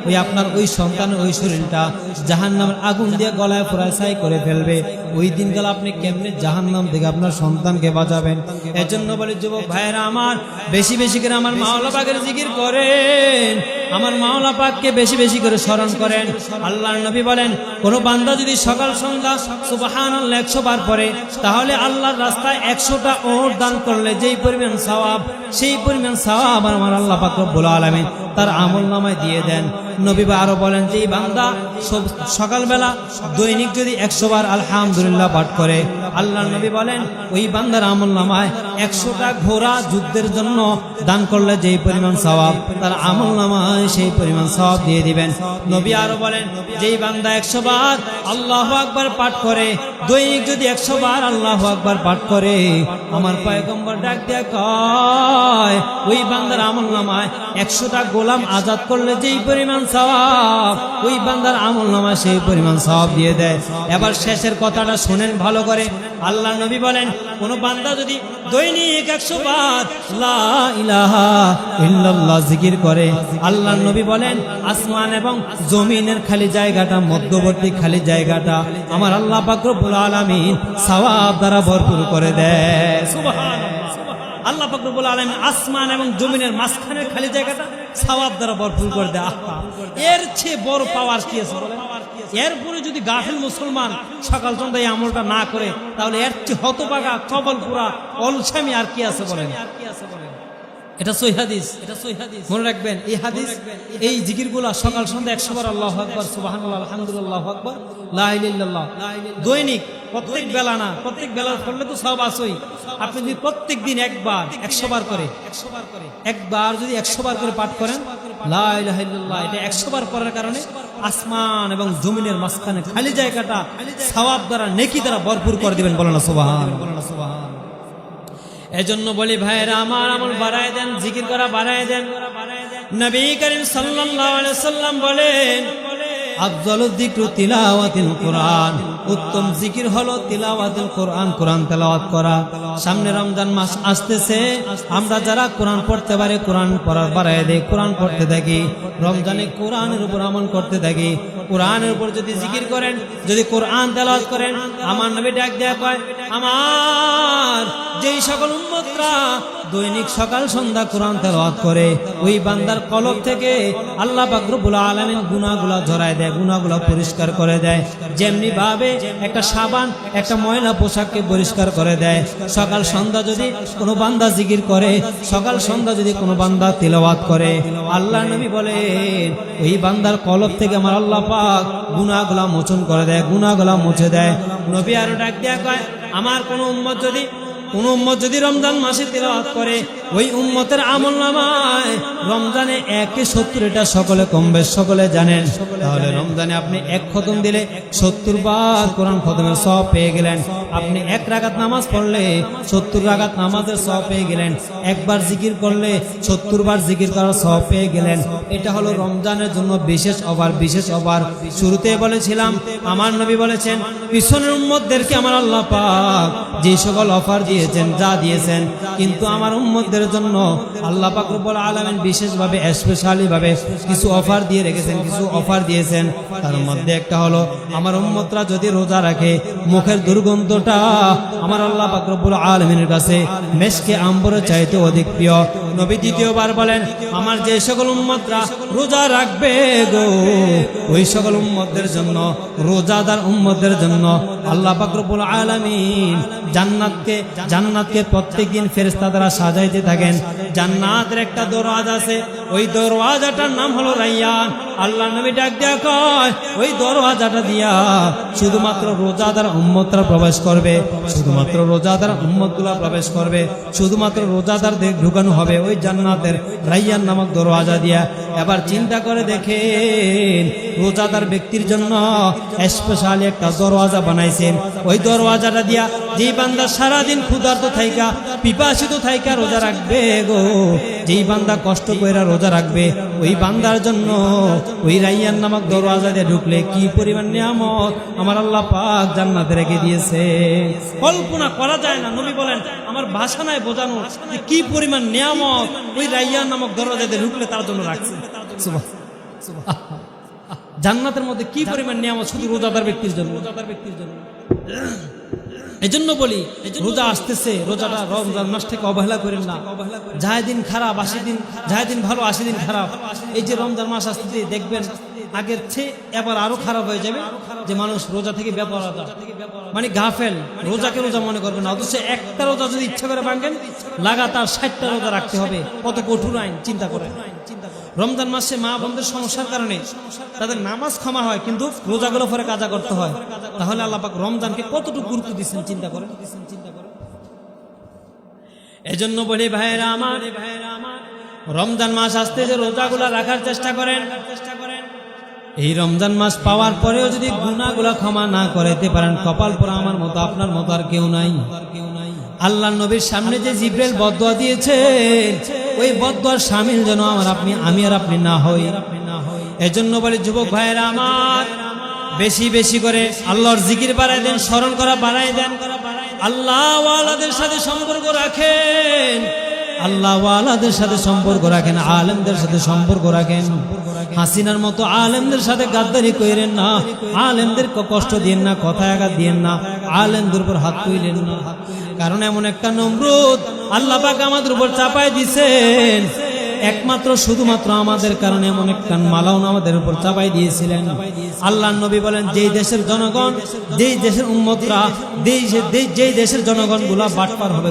ওই আপনার ওই সন্তানের ওই শরীরটা জাহান্নামের আগুন দিয়ে গলায় পুরায় ছাই করে ফেলবে। ওই দিনকাল আপনি কেমনে জাহান্নাম থেকে আপনার সন্তানকে বাঁচাবেন? এজন্য বলে যুবক ভাইয়েরা আমার, বেশি বেশি করে আমার মাওলা পাকের জিকির করেন, আমার মাওলা পাককে বেশি বেশি করে স্মরণ করেন। আল্লাহর নবী বলেন, কোন বান্দা যদি সকাল সন্ধ্যা সুবহানাল্লাহ 100 বার পড়ে, তাহলে আল্লাহর রাস্তায় 100টা ওট দান করলে যেই পরিমাণ সওয়াব, সেই পরিমাণ সওয়াব আমার আল্লাহ পাক রব্বুল আলামিন তার আমলনামায় দিয়ে দেন। নবী আরো বলেন যে এই বান্দা সকালবেলা দৈনিক যদি 100 বার আলহামদুলিল্লাহ পাঠ করে, আল্লাহর নবী বলেন ওই বান্দার আমলনামায় 100টা ঘোড়া যুদ্ধের জন্য দান করলে যেই পরিমাণ সওয়াব, তার আমলনামায় সেই পরিমাণ সওয়াব দিয়ে দিবেন। নবী আরো বলেন যেই বান্দা 100 বার আল্লাহু আকবার পাঠ করে, দৈনিক যদি 100 বার আল্লাহু আকবার পাঠ করে, আমার পয়গম্বর ডাক দিয়া কয় ওই বান্দার আমলনামায় 100টা গোলাম আজাদ করলে যেই পরিমাণ সওয়াব, ওই বান্দার আমলনামায় সেই পরিমাণ সওয়াব দিয়ে দেয়। এবার শেষের কথাটা শুনেন ভালো করে। আল্লাহ নবী বলেন কোন বান্দা যদি দৈনিক 100 বার লা ইলাহা ইল্লাল্লাহ জিকির করে, আল্লাহ নবী বলেন আসমান এবং জমিনের খালি জায়গাটা, মধ্যবর্তী খালি জায়গাটা আমার আল্লাহ পাক রব্বুল আলামিন সওয়াব দ্বারা ভরপুর করে দেয়। সুবহানাল্লাহ। আল্লাহ পাক রব্বুল আলামিন আসমান এবং জমিনের মাঝখানের খালি জায়গাটা সওয়াব দ্বারা ভরপুর করে দেয়। এর চেয়ে বড় পাওয়ার কি আছে বলেন? এরপরে যদি গাফিল মুসলমান সকাল সন্ধ্যায় এই আমলটা না করে, তাহলে এর চেয়ে হতভাগা, কবলপুরা, অলসামি আর কি আছে বলেন? এটা সহিহ হাদিস, মনে রাখবেন। এই হাদিস, এই জিকিরগুলা সকাল সন্ধ্যা 100 বার আল্লাহু আকবার, সুবহানাল্লাহ, আলহামদুলিল্লাহ, আল্লাহু আকবার, লা ইলাহা ইল্লাল্লাহ, দৈনিক প্রত্যেক বেলা না, প্রত্যেক বেলা পড়লে তো সব আসই। আপনি যদি প্রত্যেক দিন একবার 100 বার করে, একবার যদি 100 বার করে পাঠ করেন লা ইলাহা ইল্লাল্লাহ, এটা 100 বার করার কারণে আসমান এবং জমিনের মাঝখানে খালি জায়গাটা সওয়াব দ্বারা, নেকি দ্বারা ভরপুর করে দিবেন। বলেন না সুবহান। এজন্য বলি ভাইরা আমার, আমল বাড়ায় দেন, জিকির করা বাড়ায় দেন। নবী করিম সাল্লাল্লাহু আলাইহি সাল্লাম বলেন আফজালুয যিকরু তিলাওয়াতুল কোরআন, উত্তম জিকির হলো তিলাওয়াতুল কোরআন, কোরআন তেলাওয়াত করা। সামনে রমজান মাস আসতেছে, আমরা যারা কোরআন পড়তে পারি কোরআন পড়ার বাড়ায় দেই, কোরআন পড়তে থাকি, রমজানে কোরআনের উপর আমল করতে থাকি। কোরআনের উপর যদি জিকির করেন, যদি কোরআন তেলাওয়াত করেন, আমার নবী ডাক দেয়া কয়, আমার যেই সকল উম্মতরা দৈনিক সকাল সন্ধ্যা কোরআন তেলাওয়াত করে, ওই বান্দার কলব থেকে আল্লাহ পাক রব্বুল আলামিন গুনাহগুলো ঝরায় দেয়, গুনাহগুলো পরিষ্কার করে দেয়। যেমনি ভাবে একটা সাবান একটা ময়লা পোশাককে পরিষ্কার করে দেয়, সকাল সন্ধ্যা যদি কোনো বান্দা জিকির করে, সকাল সন্ধ্যা যদি কোনো বান্দা তিলাওয়াত করে, আল্লাহ নবী বলেন ওই বান্দার কলব থেকে আমার আল্লাহ পাক গুনাহগুলো মোচন করে দেয়, গুনাহগুলো মুছে দেয়। নবী আরো ডাক দেয়া কয়, আমার কোন উম্মত যদি রমজান মাসে তিলাওয়াত করে, ওই উম্মতের আমলনামায় রমজানে 170টা সকলে কম বেশ সকলে জানেন, তাহলে রমজানে আপনি এক খতম দিলে 70 বার কোরআন খতমের সওয়াব পেয়ে গেলেন। আপনি 1 রাকাত নামাজ পড়লে 70 রাকাত নামাজের সওয়াব পেয়ে গেলেন। একবার জিকির করলে 70 বার জিকির করার সওয়াব পেয়ে গেলেন। এটা হলো রমজানের জন্য বিশেষ অফার, বিশেষ অফার। শুরুতে বলেছিলাম, আমার নবী বলেছেন পিছনের উম্মতদেরকে আমার আল্লাহ পাক যে সকল অফার দিয়েছেন, যা দিয়েছেন, কিন্তু আমার উম্মতদের জন্য আল্লাহ পাক রব্বুল আলামিন বিশেষভাবে স্পেশালি ভাবে কিছু অফার দিয়ে রেখেছেন, কিছু অফার দিয়েছেন। তার মধ্যে একটা হলো, আমার উম্মতরা যদি রোজা রাখে, মুখের দুর্গন্ধটা আমার আল্লাহ পাক রব্বুল আলামিনের কাছে মেশকে আম্বরের চাইতে অধিক প্রিয়। নবী দ্বিতীয়বার বলেন, আমার যে সকল উম্মতরা রোজা রাখবে গো, ওই সকল উম্মতদের জন্য, রোজাদার উম্মতদের জন্য আল্লাহ পাক রব্বুল আলামিন জান্নাতকে প্রত্যেকদিন ফেরেশতা দ্বারা সাজাইতে থাকেন। জান্নাতের একটা দরওয়াজা আছে, ওই দরওয়াজাটার নাম হলো রাইয়ান। আল্লাহ নবী ডাক দেয়া কয়, ওই দরওয়াজাটা দিয়া শুধুমাত্র রোজাদার উম্মতরা প্রবেশ করবে, শুধুমাত্র রোজাদার উম্মতগুলা প্রবেশ করবে, শুধুমাত্র রোজাদারদের ঢুকানো হবে ওই জান্নাতের রাইয়ান নামক দরওয়াজা দিয়া। এবার চিন্তা করে দেখেন, রোজাদার ব্যক্তির জন্য স্পেশালি একটা দরওয়াজা বানাইছেন। ওই দরওয়াজাটা দিয়া যেই বান্দা সারাদিন ক্ষুধার্ত থাইকা পিপাসিত থাইকা রোজা রাখবে গো, যেই বান্দা কষ্ট কইরা রোজা রাখবে, ওই বান্দার জন্য ওই রাইয়ান নামক দরওয়াজা দিয়ে ঢুকলে কি পরিমাণ নিয়ামত আমার আল্লাহ পাক জান্নাতে রেখে দিয়েছে, কল্পনা করা যায় না। নবী বলেন, আমার ভাষা নাই বোঝানো যে কি পরিমাণ নিয়ামত ওই রাইয়ান নামক দরওয়াজা দিয়ে ঢুকলে তার জন্য রাখছে। জান্নাতের মধ্যে কি পরিমাণ নিয়ামত শুধু রোজাদার ব্যক্তির জন্য, রোজাদার ব্যক্তির জন্য। এজন্য বলি, রোজা আসতেছে, রোজাটা রমজান মাস থেকে অবহেলা করেন না। যায় দিন খারাপ 80 দিন, যায় দিন ভালো 80 দিন খারাপ। এই যে রমজান মাস আসতেছে, দেখবেন আগের চেয়ে এবার আরো খারাপ হয়ে যাবে, যে মানুষ রোজা থেকে বেপরোয়া, মানে গাফেল, রোজাকে রোজা মনে করবে না। অথচ একটা রোজা যদি ইচ্ছা করে ভাঙেন, লাগাতার 60টা রোজা রাখতে হবে। কত কঠোর আইন চিন্তা করেন। রমজান মাসে মা বোনদের সমস্যার কারণে তাদের নামাজ ক্ষমা হয়, কিন্তু রোজাগুলো পরে কাজা করতে হয়। তাহলে আল্লাহ পাক রমজানকে কতটুকু গুরুত্ব দিচ্ছেন চিন্তা করেন। এজন্য বলি ভাইয়েরা আমার, রমজান মাস আসতে যে রোজাগুলা রাখার চেষ্টা করেন। এই রমজান মাস পাওয়ার পরেও যদি গুনাহগুলা ক্ষমা না করতে পারেন, কপাল পোড়া আমার মতো আপনার মতো আর কেউ নাই। আল্লাহ নবীর সামনে যে জিবরাইল বদদুয়া দিয়েছে, ওই বদদুয়ার শামিল যেন আমি আর আপনি না হই। এজন্য বলি যুবক ভাইয়েরা আমার, বেশি বেশি করে আল্লাহর জিকির বাড়ায় দেন, স্মরণ করা বাড়ায় দেন। আল্লাহ ওয়ালাদের সাথে সম্পর্ক রাখেন, আল্লাহ ওয়ালাদের সাথে সম্পর্ক রাখেন, আলেমদের সাথে সম্পর্ক রাখেন। হাসিনার মতো আলেমদের সাথে গাদ্দারি কইরেন না, আলেমদেরকে কষ্ট দিয়েন না, কথায় আঘাত দিয়েন না, আলেমদের উপর হাত তুইলেন না। কারণ এমন একটা নমরুদ আল্লাহ পাক আমাদের উপর চাপায় দিয়েছেন, একমাত্র শুধুমাত্র আমাদের কারণে এমন একটা মালাউন আমাদের উপর চাপাই দিয়েছিলেন। আল্লাহর নবী বলেন, যেই দেশের জনগণ, যেই দেশের উম্মতরা, যেই দেশের জনগণ গুলা বাটপার হবে,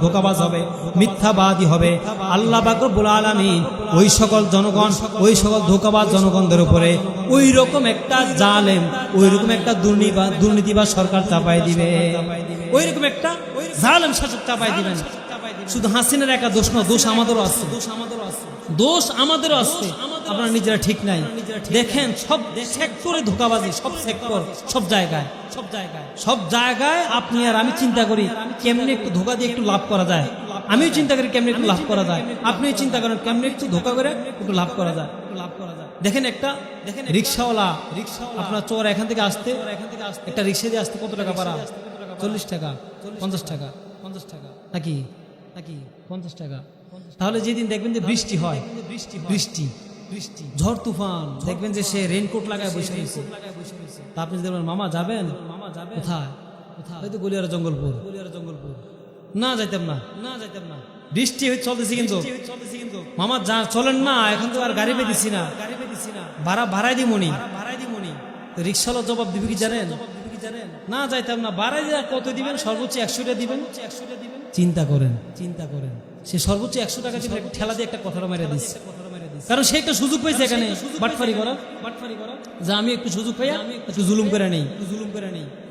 ধোঁকাবাজ হবে, মিথ্যাবাদী হবে, আল্লাহ পাক রব্বুল আলামিন ওই সকল জনগণ, ওই সকল ধোঁকাবাজ জনগণদের উপরে ওই রকম একটা জালেম, ওই রকম একটা দুর্নীতি বা সরকার চাপাই দিবে, ওই রকম একটা জালেম শাসক চাপাই দিবেন। শুধু হাসিনার একা দোষ না, দোষ আমাদেরও আছে, দোষ আমাদেরও আছে। আপনারা নিজেরা ঠিক নাই। দেখেন সব সেক্টরে ধোঁকাবাজি, সব সেক্টর, সব জায়গায় আপনি আর আমি চিন্তা করি কেমনি একটু ধোঁকা দিয়ে একটু লাভ করা যায়। আমিও চিন্তা করি কেমনে একটু লাভ করা যায়, আপনিও চিন্তা করেন কেমনে একটু ধোকা করে একটু লাভ করা যায়। দেখেন রিক্সাওয়ালা আপনার চোর এখান থেকে আসতে একটা রিক্সা দিয়ে আসতে কত টাকা ভাড়া? 40 টাকা, 50 টাকা নাকি 50 টাকা। তাহলে যেদিন দেখবেন যে বৃষ্টি হয়, বৃষ্টি ঝড় তুফান, দেখবেন যে সে রেইনকোট লাগায় বসে রয়েছে। তা আপনি যদি বলেন মামা যাবেন কোথায়? হয়তো গলিয়ারা জঙ্গলপুর। না যাইতাম না, বৃষ্টি চলতেছি কিন্তু মামা চলেন না, এখন তো আর গাড়ি পেয়েছি না, ভাড়াই দিমনি। রিক্সাওয়ালা জবাব দিবি কি জানেন? না যাইতাম না, ভাড়াই কত দিবেন? সর্বোচ্চ 100 টাকা দিবেন। চিন্তা করেন সে সর্বোচ্চ 100 টাকা দিবেন, ঠেলা দিয়ে একটা কথাটা মেরে দিচ্ছে। কারণ সে একটা সুযোগ পেয়েছে এখানে বাটফারি করা, যা আমি একটু সুযোগ পাইয়া একটু জুলুম করে নেই।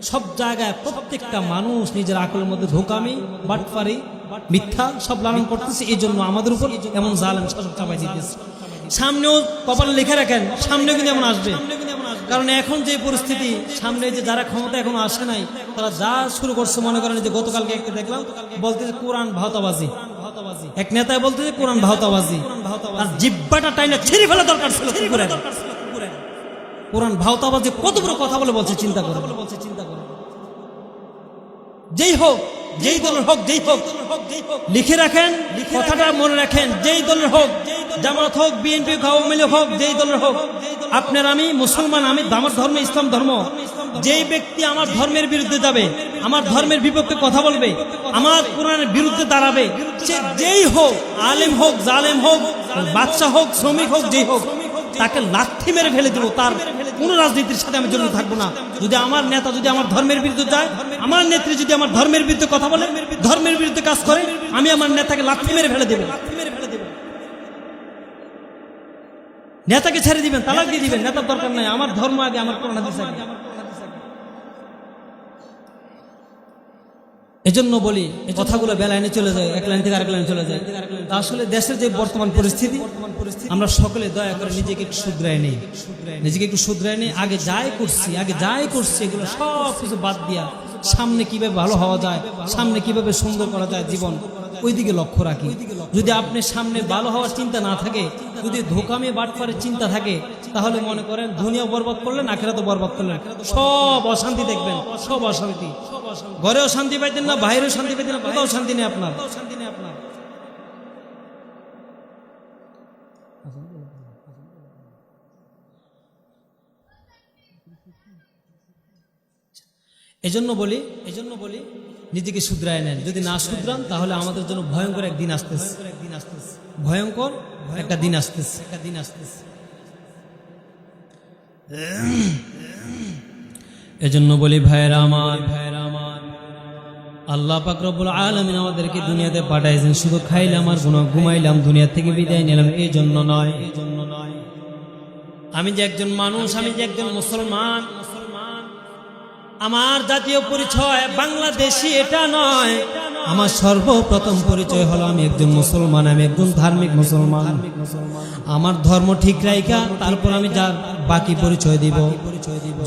সব জায়গায় প্রত্যেকটা মানুষ নিজের আকলের মধ্যে ধোকামি, বাটফারি, মিথ্যা সব লালন করতেছে। এই জন্য আমাদের উপর এমন জালেম শাসক চাপাই দিতেছে। সামনেও কপালে লিখে রাখেন, সামনে কিন্তু এমন আসবে। কারণ এখন যে পরিস্থিতি, সামনে যে যারা ক্ষমতা এখনো আসে নাই, তারা যা শুরু করছে, মনে করেন যে গতকালকে একটা দেখলাম বলতেছে কোরআন ভাওতাবাজি, এক নেতায় বলতেছে কোরআন ভাওতাবাজি, আর জিব্বাটা টাইনা ছিঁড়ে ফেলা দরকার ছিল। কোরআন ভাওতাবাজি কত বড় কথা বলছে চিন্তা করে। যেই হোক, যেই দলের হোক, লিখে রাখেন, কথাটা মনে রাখেন, যেই দলের হোক, জামাত হোক, বিএনপি হোক, আওয়ামী লীগ হোক, যেই দলের হোক, আপনার আমি মুসলমান, আমি আমার ধর্ম ইসলাম ধর্ম। যেই ব্যক্তি আমার ধর্মের বিরুদ্ধে যাবে, আমার ধর্মের বিপক্ষে কথা বলবে, আমার কোরআনের বিরুদ্ধে দাঁড়াবে, যেই হোক, আলেম হোক, জালেম হোক, বাদশা হোক, শ্রমিক হোক, যেই হোক, তাকে লাথি মেরে ফেলে দেবো। তার কোন রাজনীতির সাথে আমি জড়িত থাকবো না। যদি আমার নেতা যদি আমার ধর্মের বিরুদ্ধে যায়, আমার নেত্রী যদি আমার ধর্মের বিরুদ্ধে কথা বলে, ধর্মের বিরুদ্ধে কাজ করে, আমি আমার নেতাকে লাথি মেরে ফেলে দেবো। নেতাকে ছেড়ে দিবেন, তালাক দিয়ে দিবেন, নেতার দরকার নাই, আমার ধর্ম আগে, আমার কোরআন হাদিস আগে। এজন্য বলি কথাগুলো বেলাইনে চলে যায়, এক লাইন থেকে আরেক লাইনে চলে যায়। আসলে দেশের যে বর্তমান পরিস্থিতি, আমরা সকলে দয়া করে নিজেকে একটু শুধরাই নেই, আগে যাই করছি এগুলো সব কিছু বাদ দিয়া সামনে কিভাবে ভালো হওয়া যায়, সামনে কিভাবে সুন্দর করা যায় জীবন, ওই দিকে লক্ষ্য রাখি। যদি আপনি সামনে ভালো হওয়ার চিন্তা না থাকে, যদি ধোকামে বাটপারের চিন্তা থাকে, তাহলে মনে করেন দুনিয়া বরবাদ করলেন, আখিরাতও বরবাদ করলেন, সব অশান্তি দেখবেন, সব অশান্তি। ঘরেও শান্তি পাইতেন না, বাইরেও শান্তি পাইতেন না, কোথাও শান্তি নেই আপনার। এজন্য বলি নিজেকে শুধরায় নেন। যদি না শুধরান তাহলে আমাদের জন্য ভয়ঙ্কর একদিন আসতেছে, ভয়ঙ্কর একটা দিন আসতেছে। এজন্য বলি ভাইয়েরা আমার, আল্লাহ পাক রব্বুল আলামিন আমাদেরকে দুনিয়াতে পাঠাইছেন শুধু খাইলাম আর ঘুমাইলাম, দুনিয়া থেকে বিদায় নিলাম, এই জন্য নয়। আমি যে একজন মানুষ, আমি যে একজন মুসলমান, আমার জাতীয় পরিচয় বাংলাদেশি এটা নয়। আমার সর্বপ্রথম পরিচয় হলো আমি একজন মুসলমান, আমি একজন ধার্মিক মুসলমান। আমার ধর্ম ঠিক রাইখা তারপর আমি যার বাকি পরিচয় দিব।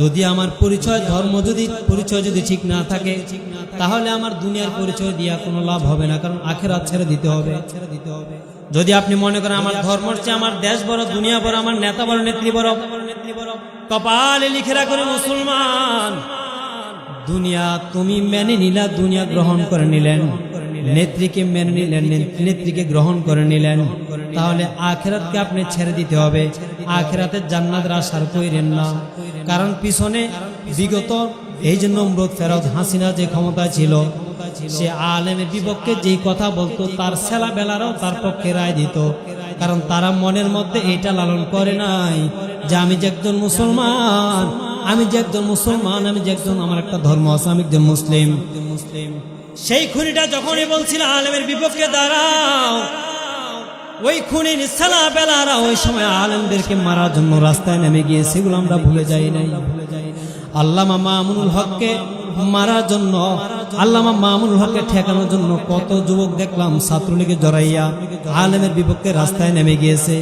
যদি আমার পরিচয় যদি ঠিক না থাকে, তাহলে আমার দুনিয়ার পরিচয় দিয়া কোনো লাভ হবে না, কারণ আখিরাত ছেড়ে দিতে হবে। যদি আপনি মনে করেন আমার ধর্মের চেয়ে আমার দেশ বড়, দুনিয়া বড়, আমার নেতা বড়, নেত্রী বড়, কপালে লিখে রাখুন মুসলমান। দুনিয়া তুমি মেনে নিলা, দুনিয়া গ্রহণ করে নিলেন, নেত্রীকে মেনে নিলেন, নেত্রীকে গ্রহণ করে নিলেন, তাহলে আখিরাতকে আপনি ছেড়ে দিতে হবে। আখিরাতের জান্নাতের আশার কইরেন না, কারণ পিছনে বিগত এই যে নমরুদ, ফেরাউন, হাসিনা যে ক্ষমতা ছিল, সে আলেমের বিপক্ষে যেই কথা বলতো, তার ছেলা বেলারাও তার পক্ষে রায় দিত, কারণ তারা মনের মধ্যে এটা লালন করে নাই যে আমি যে একজন মুসলমান, আমি যে একজন আমার একটা ধর্ম আছে, আমি একজন মুসলিম। সেই খুনিটা যখনই বলছিল আলেমের বিপক্ষে দাঁড়াও, ওই খুনি ছেলা বেলারা ওই সময় আলেমদেরকে মারার জন্য রাস্তায় নেমে গিয়ে, সেগুলো আমরা ভুলে যাই নাই। আল্লামা মামুনুল হককে মারার জন্য, আল্লামা মামুনুল হককে ঠেকানোর জন্য কত যুবক দেখলাম ছাত্রলীগে জড়াইয়া আলেমের বিপক্ষে রাস্তায় নেমে গিয়েছে।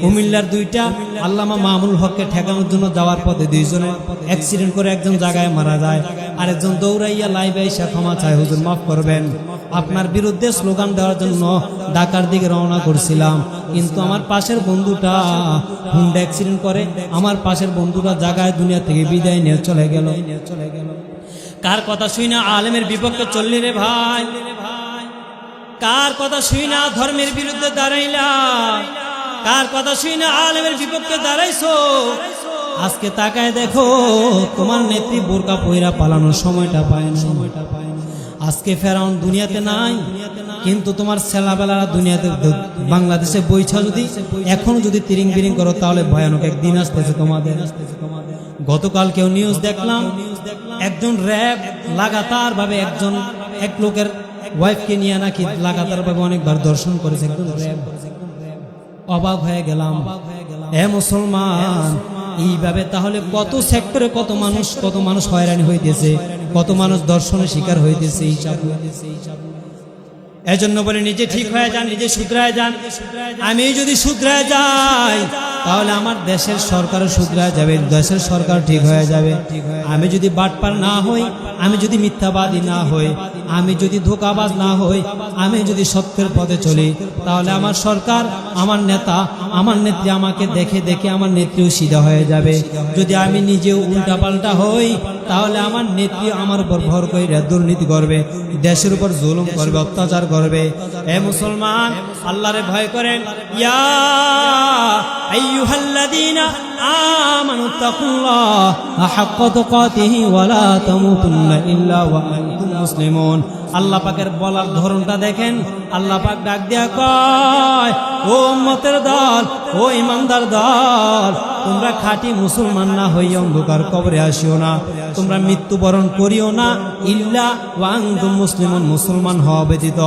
কুমিল্লার দুইটা আল্লামা মামুনুল হককে ঠেকানোর জন্য যাওয়ার পথে দুইজনে অ্যাক্সিডেন্ট করে একজন জায়গায় মারা যায়, আরেকজন দৌড়াইয়া লাইভে এসে ক্ষমা চায়, হুজুর মাফ করবেন, আপনার বিরুদ্ধে স্লোগান দেওয়ার জন্য ঢাকার দিকে রওনা করছিলাম, কিন্তু আমার পাশের বন্ধুটা হুন্ডা অ্যাক্সিডেন্ট করে আমার পাশের বন্ধুটা জায়গায় দুনিয়া থেকে বিদায় নিয়ে চলে গেল। কার কথা শুই না আলেমের বিপক্ষে চললি রে ভাই? কার কথা শুই না ধর্মের বিরুদ্ধে দাঁড়াইলা? কার কথা শুই না আলেমের বিপক্ষে দাঁড়াইছো? আজকে তাকায় দেখো, তোমার নেত্রী বোরকা পয়রা পালানোর সময়টা পায় না। আজকে ফেরাউন দুনিয়াতে নাই, কিন্তু তোমার ছেলাবেলারা দুনিয়াতে বাংলাদেশে বইছা যদি এখনো যদি তিরিং বিরিং করো, তাহলে ভয়ানক একদিন আসতেছে তোমাদের। গতকাল কেউ নিউজ দেখলাম, একজন র্যাব লাগাতার ভাবে এক লোকের ওয়াইফকে নিয়ে নাকি লাগাতার ভাবে অনেকবার দর্শন করেছে একজন র্যাব। অবাক হয়ে গেলাম, এ মুসলমান, এইভাবে তাহলে কত সেক্টরে কত মানুষ হয়রানি হইতেছে, কত মানুষ দর্শনের শিকার হইতেছে। এজন্য বলে নিজে ঠিক হয়ে যান, নিজে শুধরায় যান। আমি যদি শুধরায় যাই তাহলে আমার দেশের সরকারও শুধরায় যাবে, দেশের সরকার ঠিক হয়ে যাবে। আমি যদি বাটপার না হই, আমি যদি মিথ্যাবাদী না হই, আমি যদি ধোঁকাবাজ না হই, আমি যদি সত্যের পথে চলি, তাহলে আমার সরকার, আমার নেতা, আমার নেত্রী আমাকে দেখে দেখে আমার নেত্রীও সিধা হয়ে যাবে। যদি আমি নিজেও উল্টাপাল্টা হই, তাহলে আমার নেত্রী আমার উপর ভর করে দুর্নীতি করবে, দেশের উপর জুলুম করবে, অত্যাচার করবে। এ মুসলমান, আল্লাহরে ভয় করেন। ইয়া আইয়ুহাল্লাযীনা আমানুত্তাকুল্লাহা হাক্কা তুকাতিহি ওয়া লা তামুতুন্না ইল্লা ওয়া আনতুম মুসলিমুন। আল্লাহ পাকের বলার ধরনটা দেখেন। আল্লাহ পাক ডাক দিয়া কয়, ও উম্মতের দল, ও ইমানদার দল, তোমরা খাঁটি মুসলমান না হইয়া অন্ধকার কবরে আসিও না, তোমরা মৃত্যুবরণ করিও না ইল্লা ওয়া আনতুম মুসলিমুন, মুসলমান হওয়া ব্যতীত।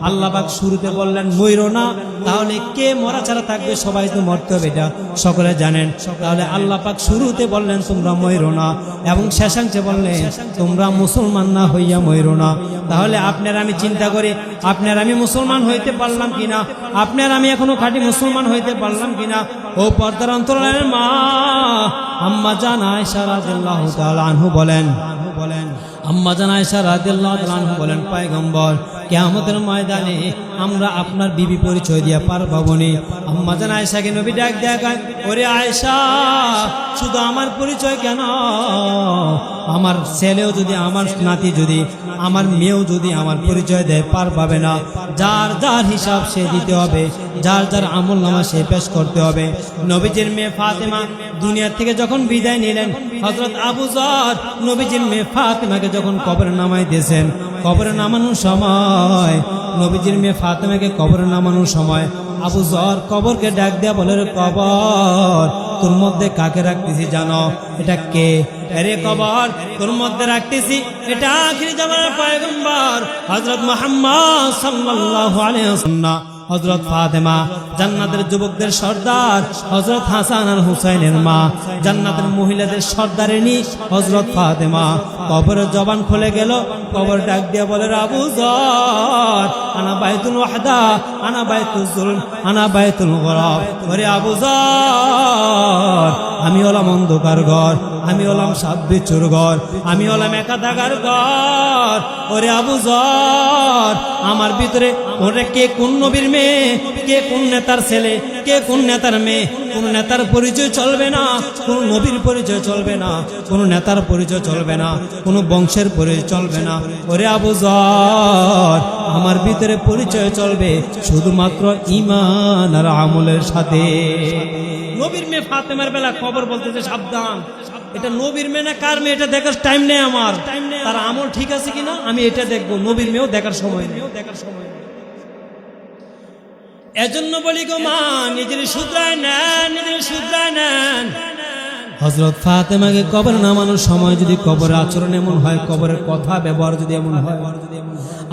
আল্লাহ পাক শুরুতে বললেন মইরো না, তাহলে কে মরা ছাড়া থাকবে? সবাই তো মরতে হবে, এটা সকলে জানেন। তাহলে আল্লাহ পাক শুরুতে বললেন তোমরা মইরো না, এবং শেষাংশে বললেন তোমরা মুসলমান না হইয়া মইরো না। তাহলে আপনার আমি চিন্তা করি, আপনার আমি মুসলমান হইতে পারলাম কিনা, আপনার আমি এখনো খাঁটি মুসলমান হইতে পারলাম কিনা? ও পর্দার অন্তরালের মা আম্মা জান আয়েশা রাদিয়াল্লাহু তাআলা আনহু বলেন, আম্মা জান আয়েশা রাদিয়াল্লাহু তাআলা আনহু বলেন, পয়গম্বর কিয়ামতের ময়দানে আমরা আপনার বিবি পরিচয় দিয়া পার পাবনি। আম্মা জান আয়েশাকে নবী ডাক দেখায়, ওরে আয়েশা, শুধু আমার পরিচয় কেন, আমার ছেলেও যদি, আমার নাতি যদি, আমার মেয়েও যদি আমার পরিচয় দেয়, পার পাবে না। যার যার হিসাব সে দিতে হবে, যার যার আমল নামা সে পেশ করতে হবে। নবীজির মেয়ে ফাতেমা দুনিয়া থেকে যখন বিদায় নিলেন, হযরত আবু যর নবীজির মেয়ে ফাতেমাকে যখন কবরে নামাই দিয়েছেন, কবরে নামানোর সময়, নবীজির মেয়ে ফাতেমাকে কবরে নামানোর সময় আবু যর কবরকে ডাক দেয়া বলে, রে কবর, তোর মধ্যে কাকে রাখতেছি জানো? এটা কে? আরে কবর, তোর মধ্যে রাখতেছি এটা আখিরি জামানার পয়গম্বর হযরত মুহাম্মদ সাল্লাল্লাহু আলাইহি ওয়াসাল্লাম। হযরত ফাতেমা জান্নাতের যুবকদের সর্দার, হযরত হাসান আর হুসাইনের মা, জান্নাতের মহিলাদের সর্দারিনী হযরত ফাতেমা। কবরের জবান খুলে গেল, কবর ডাক দিয়ে বলে, আবু যর, আনা বাইতুল ওয়াহদা, আনা বাইতুল যুলম, আনা বাইতুল গরাব। ওরে আবু যর, আমি হলাম অন্ধকার ঘর, আমি হলাম সাত বিচ্ছুর ঘর, আমি হলাম একা থাকার ঘর। ওরে আবু যর, আমার ভিতরে ওরে কে কোন নবীর মেয়ে, কে কোন নেতার ছেলে, কে কোন নেতার মেয়ে, কোন নেতার পরিচয় চলবে না, কোন নবীর পরিচয় চলবে না, কোন নেতার পরিচয় চলবে না, কোন বংশের পরিচয় চলবে না। ওরে আবু যর, আমার ভিতরে পরিচয় চলবে শুধুমাত্র ঈমান আর আমলের সাথে। নবীর মেয়ে ফাতেমার বেলা খবর বলতেছে সাবধান, এটা নবীর মেয়ে না কার মেয়ে এটা দেখার টাইম নেই আমার, তার আমল ঠিক আছে কিনা আমি এটা দেখবো, নবীর মেয়েও দেখার সময় নেই। এজন্য বলি গো মা, নিজের শুধরায় নেন, নিজের শুধরায় নেন। হযরত ফাতেমাকে কবর নামানোর সময় যদি কবরের আচরণ এমন হয়, কবরের কথা ব্যবহার যদি এমন হয়,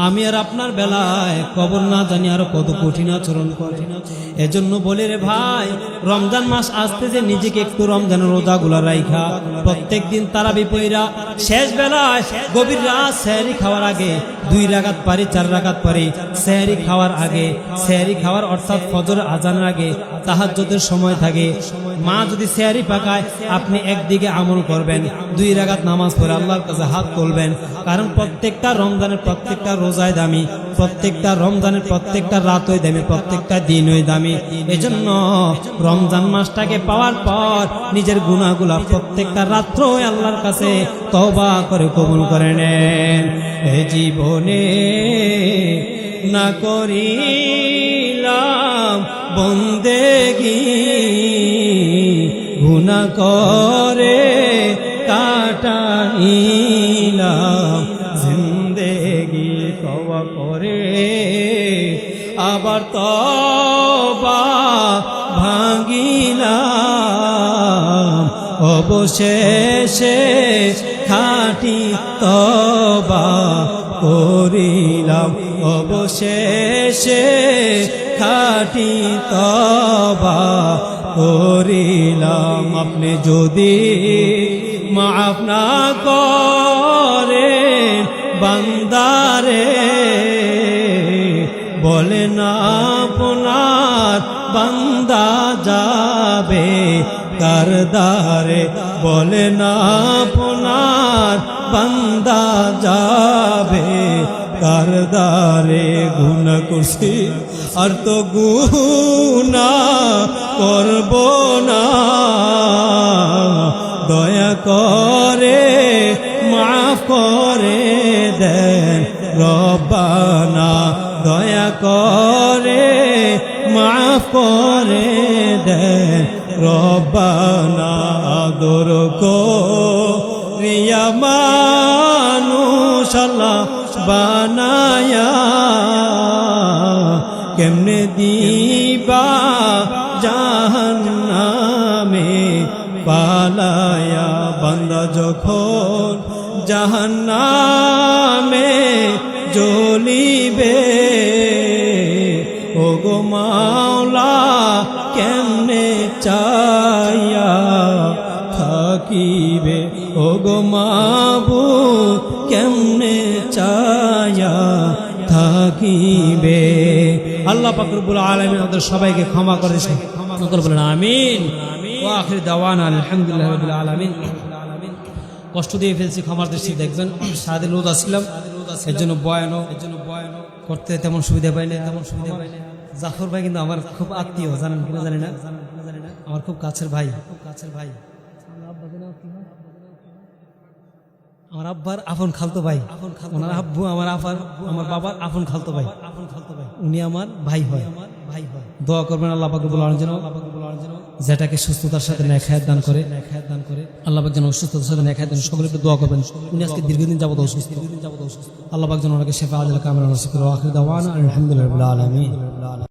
আমি আর আপনার বেলায় কবর না জানি আরো কত কঠিন আচরণ করে। এজন্য বলি রে ভাই, রমজান মাস আসতে যে নিজেকে একটু রমজানের রোজাগুলা রাইখা প্রত্যেক দিন তারাবি পইরা শেষ বেলায় গভীর রাত সেহরি খাওয়ার আগে 2 রাকাত পারি, 4 রাকাত পারি, সেহরি খাওয়ার আগে, সেহরি খাওয়ার অর্থাৎ ফজর আজানের আগে তাহাজ্জুদের সময় থাকে, মা যদি সেহরি পাকায় আপনি একদিকে আমল করবেন, 2 রাকাত নামাজ পড়ে আল্লাহর কাছে হাত তুলবেন, কারণ প্রত্যেকটা রমজানের প্রত্যেকটা রোজায় দামি, প্রত্যেকটা রমজানের প্রত্যেকটা রাতই দামি, প্রত্যেকটা দিনই দামি। এজন্য রমজান মাসটাকে পাওয়ার পর নিজের গুনাহগুলা প্রত্যেকটা রাত্রই আল্লাহর কাছে তওবা করে কবুল করে নেন। এই জীবনে না করিলাম বন্দেগী, গুনাহ করে কাটাইলাম জিন্দেগি, তওবা করে আবার তওবা ভাঙিলাম, অবশেষে খাঁটি তওবা করিলাম, অবশেষে খাঁটি তওবা করিলাম। আপনি যদি মাফ না করেন বান্দারে, বলে না আপনার বান্দা যাবে কারদারে, বলে না আপনার বান্দা যাবে কারদারে। গুনাহ করছি আর তো গুনাহ করব না, দয়া করে মাফ করে দেন রব্বানা, দয়া করে মাফ করে দেন রব্বানা। আদর করিয়া মানুষ আল্লাহ বানায়া, কেমনে দিবা জাহান্নামে পালায়া, বান্দা যখন জাহান্নামে জ্বলিবে, ওগো মাওলা কেমনে চাইয়া থাকিবে, ওগো মাবুদ কেমনে চাইয়া থাকিবে। আল্লাহ পাক রব্বুল আলামিন আমাদের সবাইকে ক্ষমা করে বলেন আমিন। ওয়া আখির দাওয়ানা আলহামদুলিল্লাহি রাব্বিল আলামিন। কষ্ট দিয়ে ফেলছি, ক্ষমার দৃষ্টি দেখবেন। সারাদিন রোজা ছিলাম, এর জন্য বয়ানও করতে তেমন সুবিধা পাই না। জাফর ভাই কিন্তু আমার খুব আত্মীয়, জানেন কিনা জানি না, আমার খুব কাছের ভাই। আমার আব্বার আপন খালতো ভাই, ওনার আব্বু আমার বাবার আপন খালতো ভাই, উনি আমার ভাই হয়। দোয়া করবেন আল্লাহ পাক রব্বুল আলামিন যেন যেটাকে সুস্থতার সাথে নেক হায়াত দান করে, আল্লাহ পাক যেন অসুস্থতার সাথে নেক হায়াত দান। সকলে একটু দোয়া করবেন। উনি আজকে দীর্ঘদিন যাবত অসুস্থ, আল্লাহ পাক যেন ওনাকে শেফা আজল কামনা নসিব করে। আখির দাওয়ানা আলহামদুলিল্লাহি রাব্বিল আলামিন।